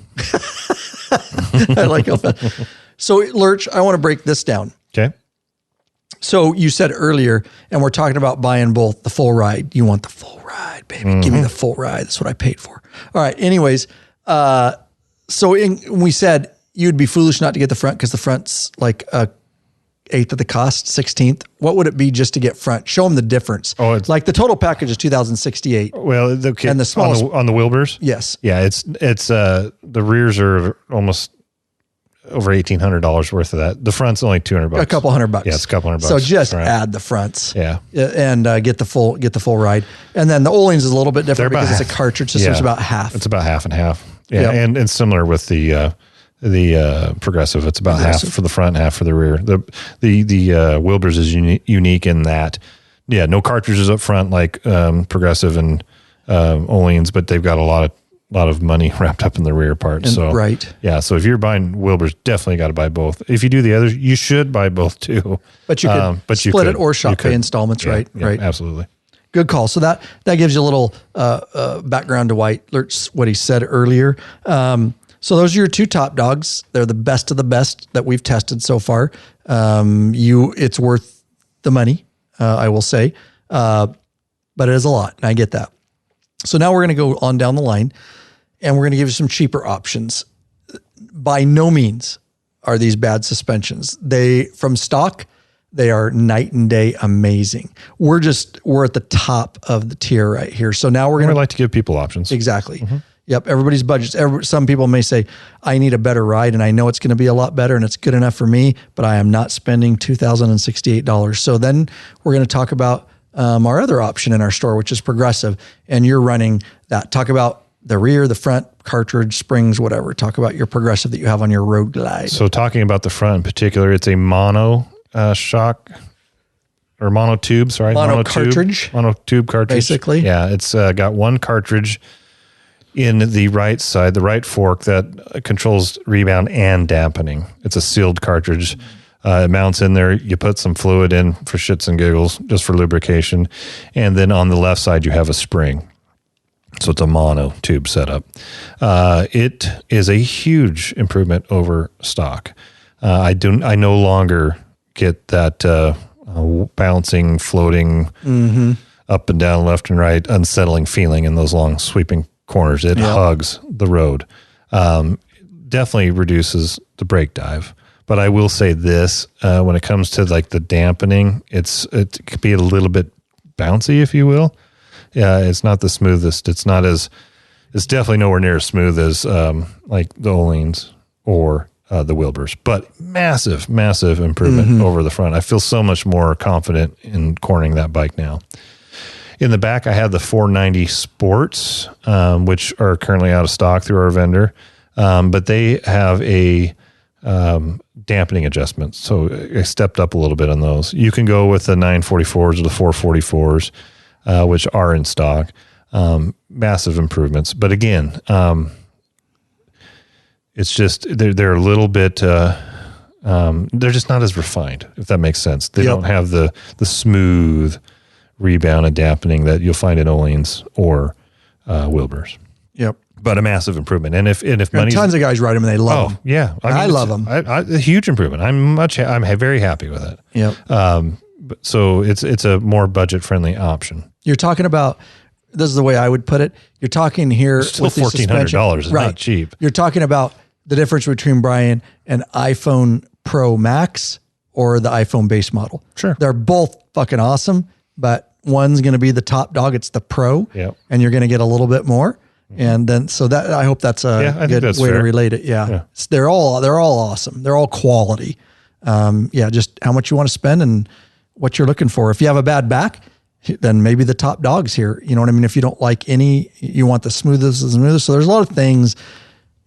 S1: I like it. So, Lurch, I want to break this down.
S2: Okay.
S1: So you said earlier, and we're talking about buying both the full ride. You want the full ride, baby. Mm-hmm. Give me the full ride. That's what I paid for. All right. Anyways, we said you'd be foolish not to get the front, because the front's like a 1/8 of the cost, 1/16. What would it be just to get front? Show them the difference. Oh, it's like the total package is $2,068.
S2: Well, okay.
S1: And the smallest
S2: on the Wilbers?
S1: Yes.
S2: Yeah. It's the rears are almost over $1,800 worth of that. The front's only $200.
S1: A couple $100.
S2: Yeah, it's a couple $100.
S1: So just add the fronts.
S2: Yeah.
S1: And get the full ride. And then the Öhlings is a little bit different because it's a cartridge system. It's about half.
S2: It's about half and half. Yeah. Yep. And similar with the Progressive. It's about half for the front, half for the rear. The Wilbers is unique in that Yeah, no cartridges up front like Progressive and Oleans, but they've got a lot of money wrapped up in the rear part. So
S1: right.
S2: Yeah. So if you're buying Wilbers, definitely got to buy both. If you do the others, you should buy both too.
S1: But you could split it or shop pay installments,
S2: yeah,
S1: right?
S2: Yeah,
S1: right.
S2: Absolutely.
S1: Good call. So that gives you a little background to what he said earlier. So those are your two top dogs. They're the best of the best that we've tested so far. It's worth the money, I will say, but it is a lot, and I get that. So now we're going to go on down the line, and we're going to give you some cheaper options. By no means are these bad suspensions. From stock, they are night and day amazing. We're at the top of the tier right here. So now we're going to
S2: like to give people options.
S1: Exactly. Mm-hmm. Yep. Everybody's budgets. Some people may say, I need a better ride and I know it's going to be a lot better and it's good enough for me, but I am not spending $2,068. So then we're going to talk about our other option in our store, which is Progressive. And you're running that. Talk about the rear, the front, cartridge, springs, whatever. Talk about your Progressive that you have on your Road Glide.
S2: So talking about the front in particular, it's a mono shock or mono tube. Sorry,
S1: mono cartridge.
S2: Mono tube cartridge.
S1: Basically.
S2: Yeah. It's got one cartridge in the right side, the right fork that controls rebound and dampening. It's a sealed cartridge. It mounts in there. You put some fluid in for shits and giggles, just for lubrication. And then on the left side, you have a spring. So it's a mono tube setup. It is a huge improvement over stock. I no longer get that bouncing, floating up and down, left and right, unsettling feeling in those long sweeping corners. It hugs the road. Definitely reduces the brake dive. But I will say this, when it comes to like the dampening, it could be a little bit bouncy, if you will. Yeah, it's not the smoothest. It's definitely nowhere near as smooth as like the Oleans or the Wilbers, but massive improvement over the front. I feel so much more confident in cornering that bike now. In the back, I have the 490 Sports, which are currently out of stock through our vendor, but they have a dampening adjustment. So I stepped up a little bit on those. You can go with the 944s or the 444s, which are in stock. Massive improvements. But again, it's just, they're a little bit, they're just not as refined, if that makes sense. They don't have the smooth rebound and dampening that you'll find in Oleans or Wilbers.
S1: Yep.
S2: But a massive improvement. And if money,
S1: tons of guys ride them and they love them.
S2: Yeah.
S1: I love them.
S2: A huge improvement. I'm very happy with it.
S1: Yep.
S2: So it's a more budget friendly option.
S1: You're talking about, this is the way I would put it. You're talking here
S2: still
S1: with
S2: $1,400 is
S1: right.
S2: not cheap.
S1: You're talking about the difference between, Brian, an iPhone Pro Max or the iPhone base model.
S2: Sure.
S1: They're both fucking awesome, but one's going to be the top dog. It's the Pro, and you're going to get a little bit more. And then, so that, I hope that's a good way to relate it. Yeah. They're all awesome. They're all quality. Just how much you want to spend and what you're looking for. If you have a bad back, then maybe the top dog's here. You know what I mean? If you don't like any, you want the smoothest. So there's a lot of things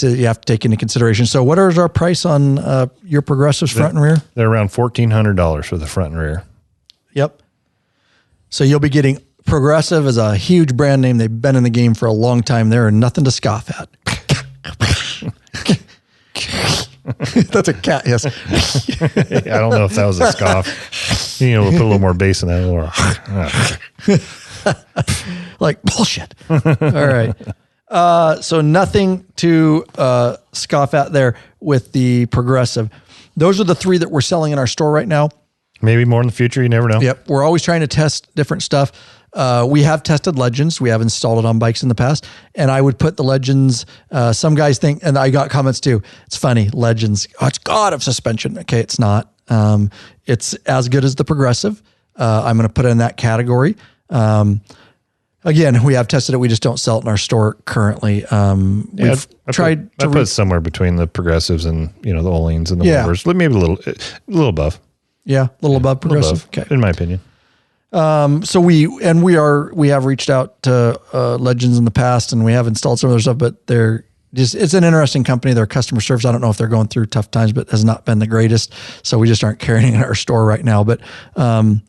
S1: you have to take into consideration. So what is our price on your Progressives front and rear?
S2: They're around $1,400 for the front and rear.
S1: Yep. So you'll be getting, Progressive is a huge brand name. They've been in the game for a long time. They're nothing to scoff at. That's a cat, yes.
S2: I don't know if that was a scoff. We'll put a little more bass in that.
S1: Like, bullshit. All right. So nothing to scoff at there with the Progressive. Those are the three that we're selling in our store right now.
S2: Maybe more in the future. You never know.
S1: Yep. We're always trying to test different stuff. We have tested Legends. We have installed it on bikes in the past. And I would put the Legends, some guys think, and I got comments too, it's funny, Legends, it's God of suspension. Okay, it's not. It's as good as the Progressive. I'm going to put it in that category. Again, we have tested it. We just don't sell it in our store currently. We've tried to
S2: put it somewhere between the Progressives and, the Oleans and the Wilbers. Maybe a little above.
S1: Yeah, a little above Progressive.
S2: Okay. In my opinion.
S1: So we have reached out to Legends in the past, and we have installed some of their stuff, but they're it's an interesting company. Their customer service, I don't know if they're going through tough times, but has not been the greatest. So we just aren't carrying it in our store right now. But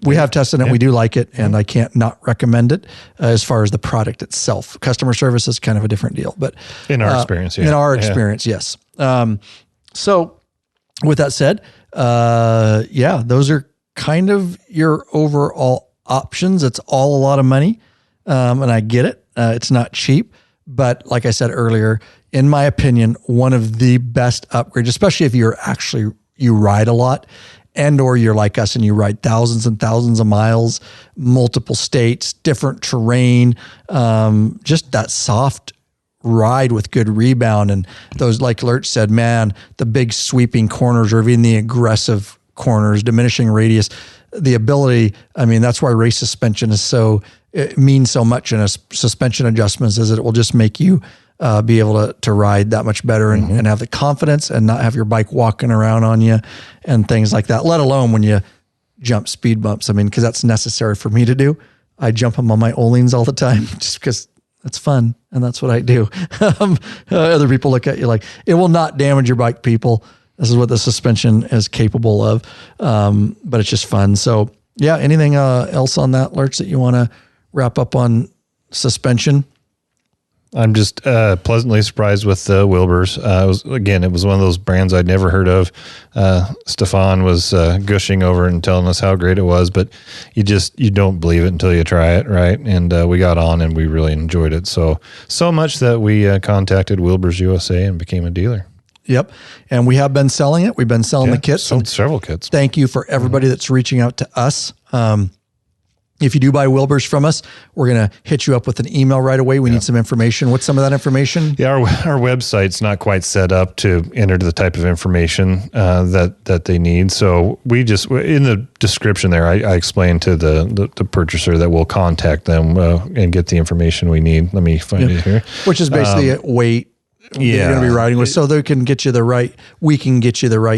S1: we have tested it. We do like it, and I can't not recommend it as far as the product itself. Customer service is kind of a different deal. But
S2: in our experience,
S1: yes. So with that said, those are kind of your overall options. It's all a lot of money, and I get it. It's not cheap. But like I said earlier, in my opinion, one of the best upgrades, especially if you ride a lot and or you're like us and you ride thousands and thousands of miles, multiple states, different terrain, just that soft ride with good rebound. And those, like Lurch said, man, the big sweeping corners or even the aggressive corners, diminishing radius, the ability, I mean, that's why race suspension is it means so much in a suspension adjustments, is that it will just make you be able to ride that much better and have the confidence and not have your bike walking around on you and things like that, let alone when you jump speed bumps. I mean, because that's necessary for me to do. I jump them on my Ohlins all the time just because it's fun and that's what I do. Other people look at you like, it will not damage your bike, people. This is what the suspension is capable of, but it's just fun. So yeah, anything else on that, Lurch, that you want to wrap up on suspension?
S2: I'm just pleasantly surprised with the Wilbers. It was one of those brands I'd never heard of. Stefan was gushing over and telling us how great it was, but you don't believe it until you try it, right? And we got on and we really enjoyed it. So much that we contacted Wilbers USA and became a dealer.
S1: Yep. And we have been selling it. We've been selling the kits.
S2: Sold several kits.
S1: Thank you for everybody that's reaching out to us. If you do buy Wilbers from us, we're going to hit you up with an email right away. We need some information. What's some of that information?
S2: Yeah, our website's not quite set up to enter the type of information that they need. So we just, in the description there, I explained to the purchaser that we'll contact them and get the information we need. Let me find it here.
S1: Which is basically a weight. You're going to be riding with, so we can get you the right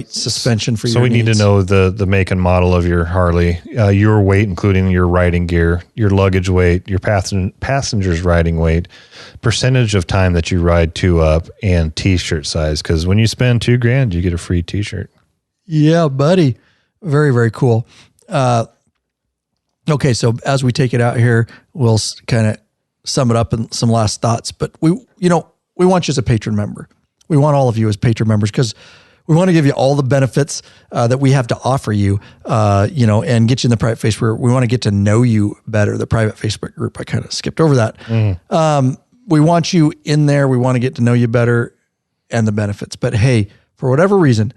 S1: suspension for your
S2: needs. Need to know the make and model of your Harley, your weight, including your riding gear, your luggage weight, your passenger's riding weight, percentage of time that you ride 2 up, and t-shirt size. Because when you spend $2,000, you get a free t-shirt. Yeah, buddy. Very, very cool. Okay. So as we take it out here, we'll kind of sum it up in some last thoughts, but we want you as a patron member. We want all of you as patron members because we want to give you all the benefits that we have to offer you, and get you in the private Facebook. We want to get to know you better. The private Facebook group, I kind of skipped over that. We want you in there. We want to get to know you better and the benefits. But hey, for whatever reason,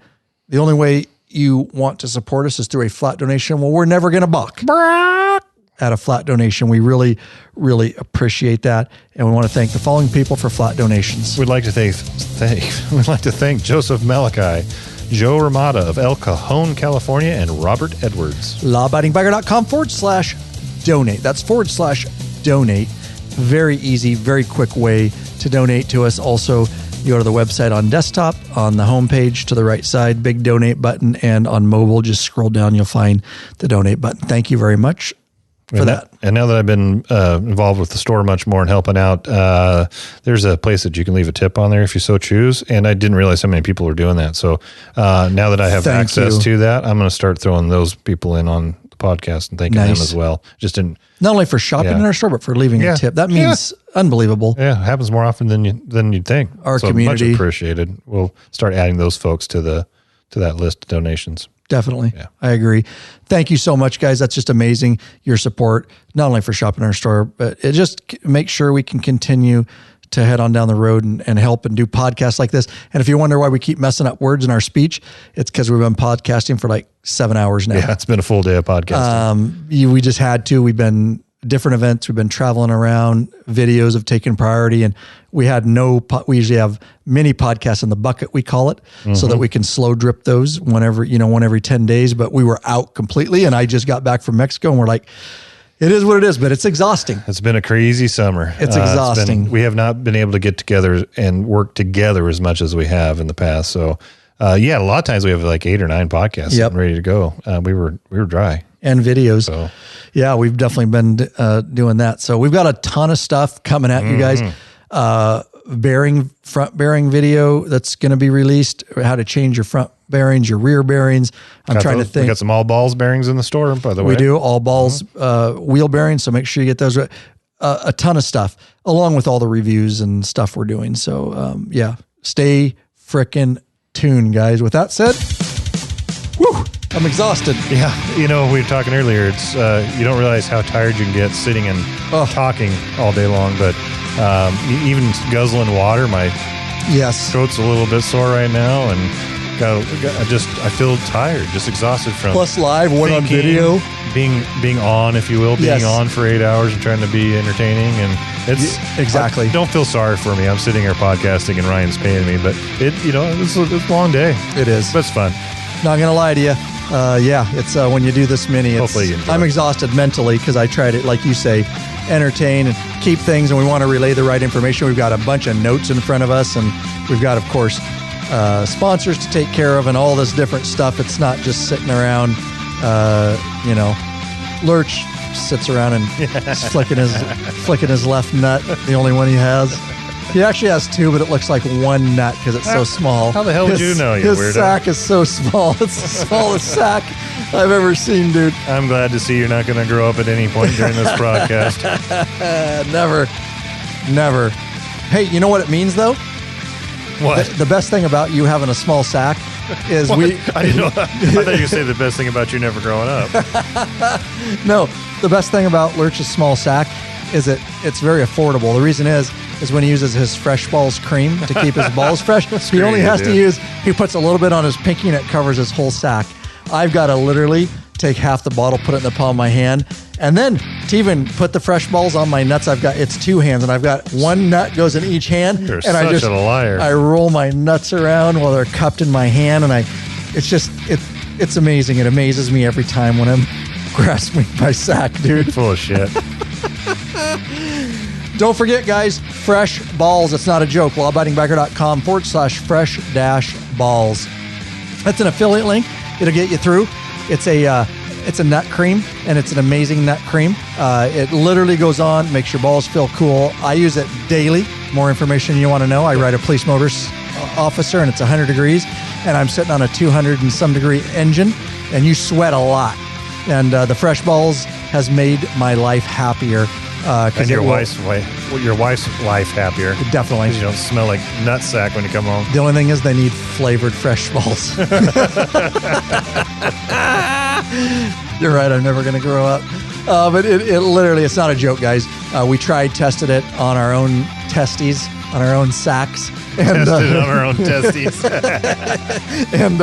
S2: the only way you want to support us is through a flat donation. Well, we're never going to balk at a flat donation. We really, really appreciate that. And we want to thank the following people for flat donations. We'd like to thank Joseph Malachi, Joe Ramada of El Cajon, California, and Robert Edwards. LAWabidingbiker.com/donate. That's /donate. Very easy, very quick way to donate to us. Also, you go to the website on desktop, on the homepage to the right side, big donate button, and on mobile, just scroll down, you'll find the donate button. Thank you very much for that. And now that I've been involved with the store much more and helping out, there's a place that you can leave a tip on there if you so choose. And I didn't realize how many people were doing that. So now that I have access to that, I'm going to start throwing those people in on the podcast and thanking them as well. Not only for shopping in our store, but for leaving a tip. That means unbelievable. Yeah, it happens more often than you'd think. Our community. Much appreciated. We'll start adding those folks to that list of donations. Definitely. Yeah. I agree. Thank you so much, guys. That's just amazing. Your support, not only for shopping in our store, but it just makes sure we can continue to head on down the road and help and do podcasts like this. And if you wonder why we keep messing up words in our speech, it's because we've been podcasting for like 7 hours now. Yeah, it's been a full day of podcasting. We just had to. We've been different events. We've been traveling around. Videos have taken priority, and we usually have mini podcasts in the bucket, we call it, so that we can slow drip those one every 10 days. But we were out completely, and I just got back from Mexico, and we're like, it is what it is, but it's exhausting. It's been a crazy summer. It's exhausting. We have not been able to get together and work together as much as we have in the past. So, a lot of times we have like 8 or 9 podcasts ready to go. We were dry. And videos. So. Yeah, we've definitely been doing that. So we've got a ton of stuff coming at you guys.
S1: front bearing video that's going to be released, how to change your front bearings, your rear bearings. I'm trying to think.
S2: We got some all balls bearings in the store, by the way.
S1: We do all balls wheel bearings, so make sure you get those. A ton of stuff, along with all the reviews and stuff we're doing. So yeah, stay frickin' tuned, guys. With that said, whew, I'm exhausted.
S2: Yeah, we were talking earlier. It's you don't realize how tired you can get sitting and talking all day long. But even guzzling water, my throat's a little bit sore right now, and I feel tired, just exhausted from
S1: plus live one on video,
S2: being on, if you will, being on for 8 hours and trying to be entertaining, and it's
S1: exactly.
S2: Don't feel sorry for me. I'm sitting here podcasting and Ryan's paying me, but it's a long day.
S1: It is,
S2: but it's fun.
S1: Not gonna lie to you. It's when you do this many,
S2: hopefully you enjoy
S1: I'm
S2: it.
S1: Exhausted mentally because I try to, like you say, entertain and keep things, and we want to relay the right information. We've got a bunch of notes in front of us, and we've got, of course, sponsors to take care of and all this different stuff. It's not just sitting around, Lurch sits around and flicking his left nut, the only one he has. He actually has two, but it looks like one nut because it's so small.
S2: How the hell would you know, you
S1: his
S2: weirdo?
S1: His sack is so small. It's the smallest sack I've ever seen, dude.
S2: I'm glad to see you're not going to grow up at any point during this broadcast.
S1: Never. Hey, you know what it means, though?
S2: What?
S1: The best thing about you having a small sack is
S2: I thought you were going to say the best thing about you never growing up.
S1: No, the best thing about Lurch's small sack is it's very affordable. The reason is when he uses his Fresh Balls cream to keep his balls fresh. He only has to he puts a little bit on his pinky and it covers his whole sack. I've got to literally take half the bottle, put it in the palm of my hand, and then to even put the Fresh Balls on my nuts, it's two hands, and I've got one nut goes in each hand.
S2: You're
S1: and
S2: such a liar.
S1: I roll my nuts around while they're cupped in my hand, and it's amazing. It amazes me every time when I'm grasping my sack, dude.
S2: Full of shit.
S1: Don't forget, guys, Fresh Balls. It's not a joke. lawabidingbiker.com/fresh-balls. That's an affiliate link. It'll get you through. It's a nut cream, and it's an amazing nut cream. It literally goes on, makes your balls feel cool. I use it daily. More information you want to know, I ride a police motors officer, and it's 100 degrees, and I'm sitting on a 200 and some degree engine, and you sweat a lot. And the Fresh Balls has made my life happier.
S2: And your wife's life happier.
S1: Definitely.
S2: Because you don't smell like nutsack when you come home.
S1: The only thing is they need flavored Fresh Balls. You're right. I'm never going to grow up. But it literally, it's not a joke, guys. We tested it on our own testes, on our own sacks. And,
S2: tested it on our own testes.
S1: And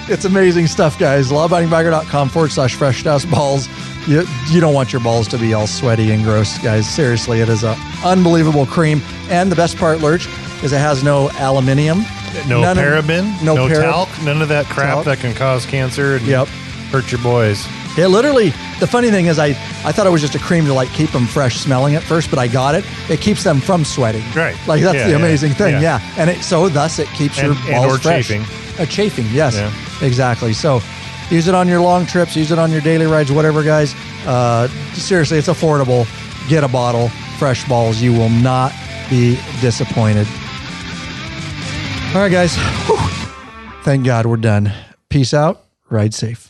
S1: it's amazing stuff, guys. lawabidingbiker.com/fresh-balls. You don't want your balls to be all sweaty and gross, guys. Seriously, it is an unbelievable cream. And the best part, Lurch, is it has no aluminium.
S2: No paraben. No talc. None of that crap that can cause cancer and hurt your boys.
S1: Yeah, literally. The funny thing is I thought it was just a cream to keep them fresh smelling at first, but I got it. It keeps them from sweating.
S2: Right.
S1: That's the amazing thing. Yeah. And thus it keeps your balls fresh.
S2: Chafing.
S1: Chafing, yes. Yeah. Exactly. So use it on your long trips. Use it on your daily rides, whatever, guys. Seriously, it's affordable. Get a bottle. Fresh Balls. You will not be disappointed. All right, guys. Whew. Thank God we're done. Peace out. Ride safe.